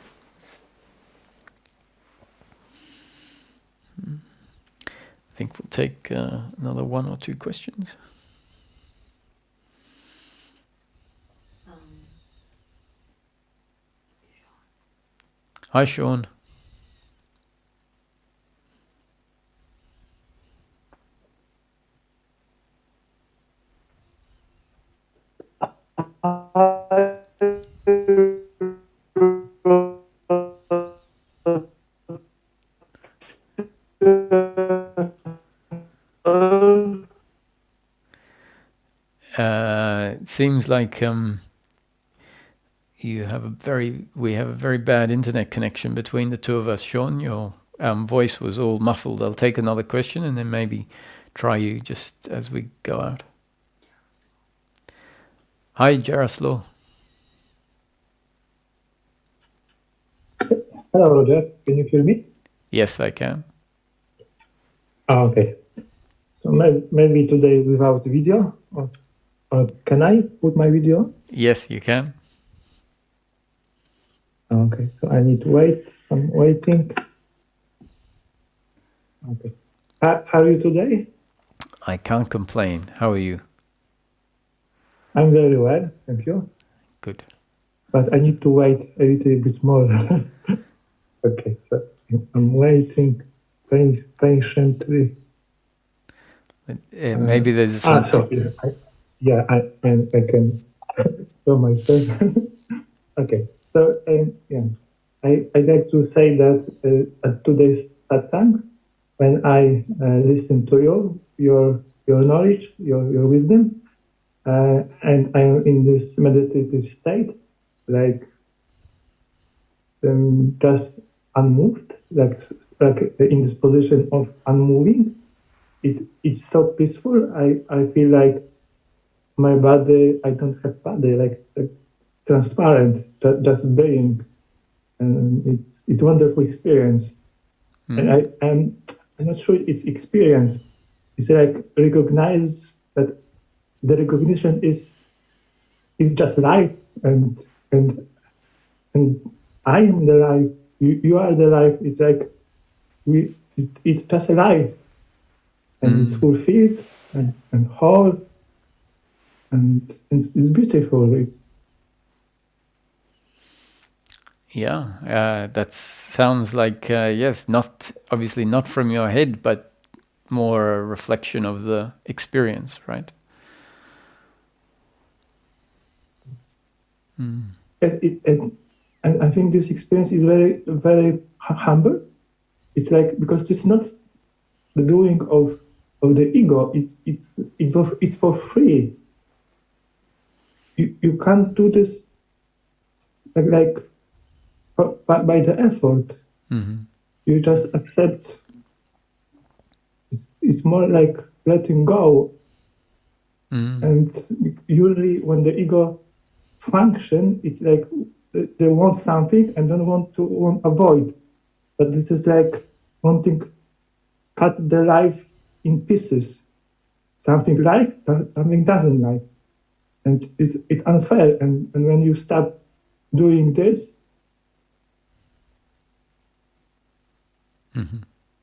I think we'll take another one or two questions. Hi, Sean. It seems like we have a very bad internet connection between the two of us, Sean. Your voice was all muffled. I'll take another question and then maybe try you just as we go out. Hi, Jaroslaw. Hello, Roger. Can you hear me? Yes, I can. Okay. So maybe today without video, or can I put my video? Yes, you can. Okay. So I need to wait. I'm waiting. Okay. How are you today? I can't complain. How are you? I'm very well, thank you. Good. But I need to wait a little bit more. Okay. So I'm waiting patiently. Maybe there's some. I can show myself. Okay. So yeah, I'd like to say that at today's satsang, when I listen to your knowledge, your wisdom, and I'm in this meditative state, like just unmoved, like in this position of unmoving. It's so peaceful. I feel like my body. I don't have body, like transparent, just being, and it's a wonderful experience. And I'm not sure it's experience. It's like recognize that the recognition is just life, and I am the life. You are the life. It's like it's just a life, and it's fulfilled and whole, and it's beautiful. Yeah, that sounds like yes, not obviously not from your head, but more a reflection of the experience, right? And I think this experience is very, very humble. It's like, because it's not the doing of the ego. It's for free. You can't do this like by the effort. You just accept. It's more like letting go. And usually when the ego function, it's like they want something and don't want to avoid. But this is like wanting cut the life in pieces. Something like, something doesn't like. And it's unfair. And when you start doing this,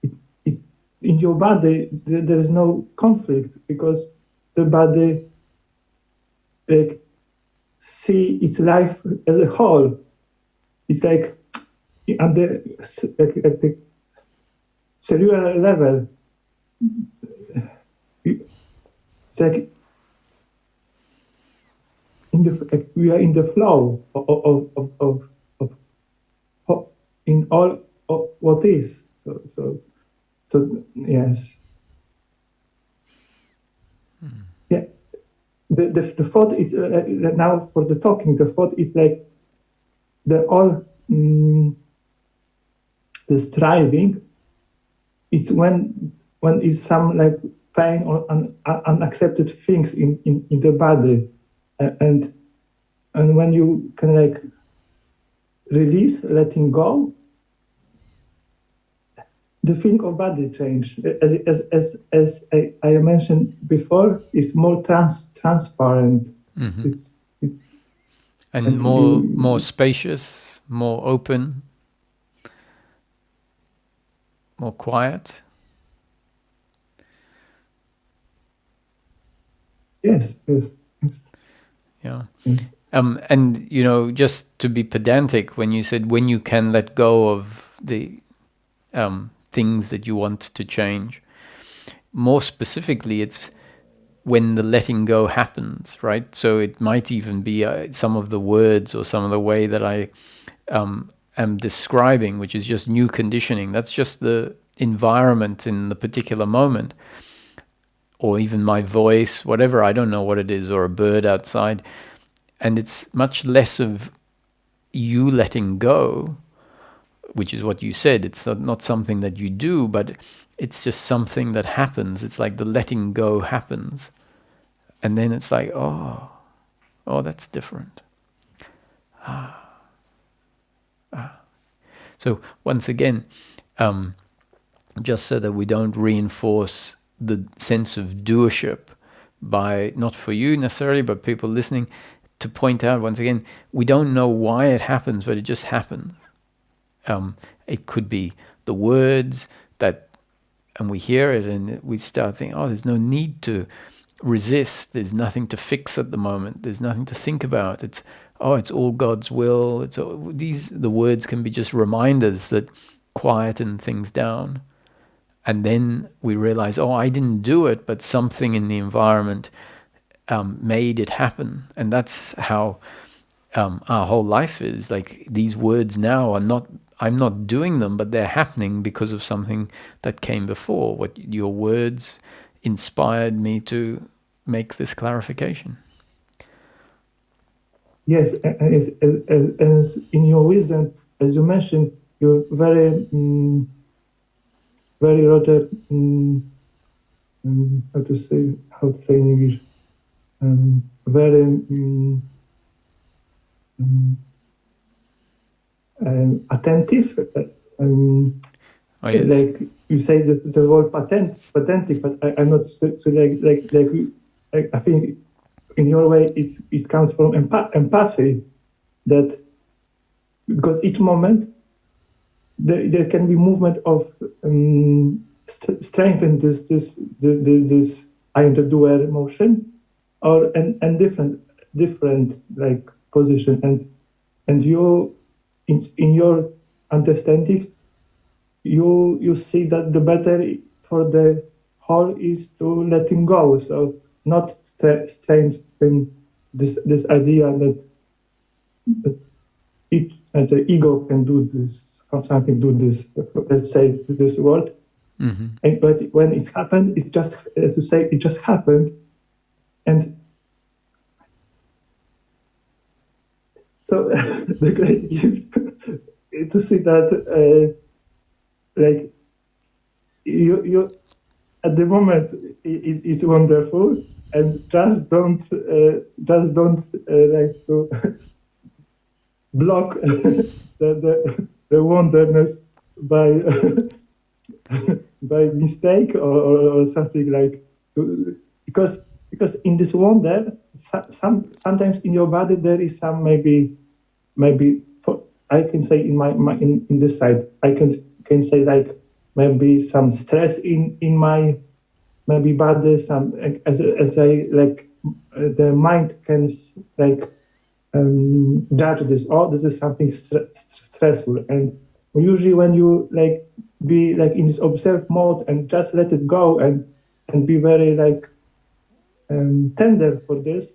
it's in your body, there is no conflict, because the body like see its life as a whole. It's like at the cellular level, it's like we are in the flow of in all of what is. So yes. Yeah. The thought is now for the talking. The thought is like the all the striving. It's when is some like pain or unaccepted things in the body, and when you can like release, letting go, the feeling of body change, as I mentioned before, is more transparent. Mm-hmm. It's And more spacious, more open, more quiet. Yes. Yeah. Yes. And just to be pedantic, when you said when you can let go of the things that you want to change, more specifically, it's when the letting go happens, right? So it might even be some of the words or some of the way that I am describing, which is just new conditioning. That's just the environment in the particular moment, or even my voice, whatever, I don't know what it is, or a bird outside. And it's much less of you letting go, which is what you said. It's not something that you do, but it's just something that happens. It's like the letting go happens. And then it's like, oh, that's different. So once again, just so that we don't reinforce the sense of doership by, not for you necessarily, but people listening, to point out once again, we don't know why it happens, but it just happens. It could be the words that, and we hear it and we start thinking, oh, there's no need to resist. There's nothing to fix at the moment. There's nothing to think about. It's all God's will. The words can be just reminders that quieten things down. And then we realize, oh, I didn't do it, but something in the environment made it happen. And that's how our whole life is. Like, these words now I'm not doing them, but they're happening because of something that came before. What your words inspired me to make this clarification. Yes, as in your wisdom, as you mentioned, you're very, very Roger. How to say in English? Very attentive. Oh, yes. Like you say the word patentic, but I'm not so like I think in your way it comes from empathy, that because each moment there can be movement of strength in this I am the doer emotion, or and different like position, and you in your understanding you see that the better for the whole is to letting go. So not strange in this idea that the ego can do this, something do this. Let's say this word. Mm-hmm. But when it happened, it just, as you say, it just happened, and so the great gift to see that. Like you at the moment it's wonderful, and just don't like to block the wonderness by by mistake or something like because in this wonder sometimes in your body there is some maybe I can say in this side I can say like maybe some stress in my maybe body, some as I like the mind can like judge this. Oh, this is something stressful, and usually when you like be like in this observed mode and just let it go and be very like tender for this,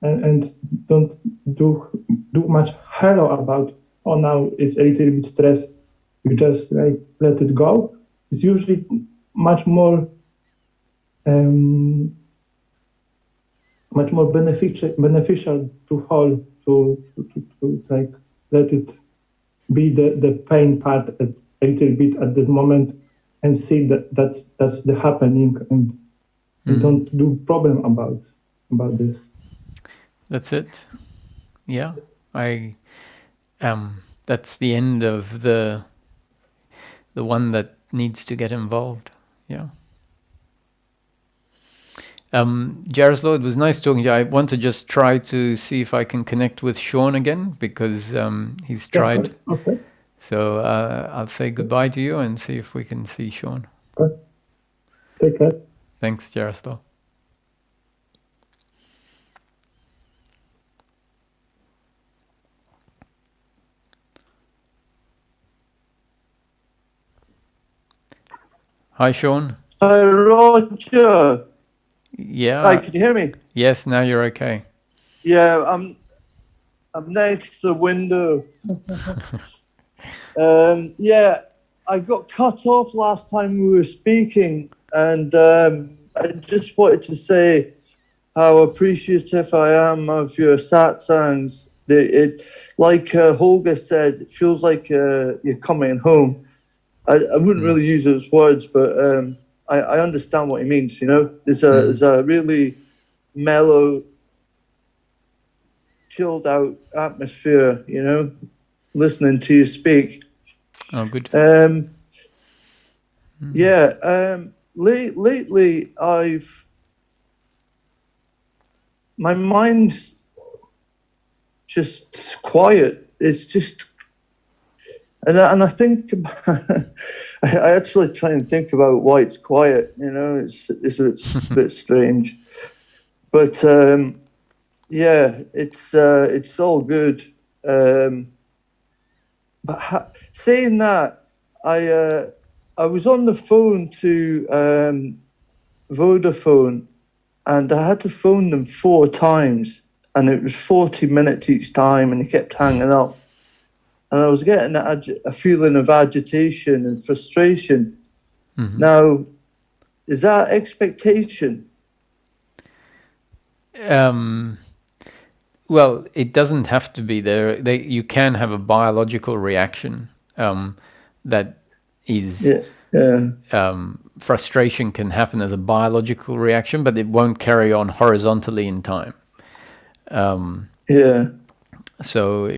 and don't do much hello about, oh, now it's a little bit stressed, you just like let it go. It's usually much more beneficial to hold to like let it be the pain part a little bit at this moment, and see that's the happening, and don't do problem about this. That's it. Yeah, that's the end of the one that needs to get involved. Yeah. Jaroslaw, it was nice talking to you. I want to just try to see if I can connect with Sean again, because he's tried. Okay. So I'll say goodbye to you and see if we can see Sean. Okay. Take care. Thanks, Jaroslaw. Hi, Sean. Hi, Roger. Yeah. Hi, can you hear me? Yes, now you're okay. Yeah, I'm next to the window. Yeah, I got cut off last time we were speaking, and I just wanted to say how appreciative I am of your satsangs. It like Holger said, it feels like you're coming home. I wouldn't really use those words, but I understand what he means. You know, there's a really mellow, chilled out atmosphere. You know, listening to you speak. Oh, good. Yeah. Lately, my mind's just quiet. It's just. And I think I actually try and think about why it's quiet. You know, it's a bit strange, but yeah, it's all good. But saying that, I was on the phone to Vodafone, and I had to phone them 4 times, and it was 40 minutes each time, and they kept hanging up. And I was getting a feeling of agitation and frustration. Now, is that expectation? Well, it doesn't have to be there. You can have a biological reaction that is... frustration can happen as a biological reaction, but it won't carry on horizontally in time. So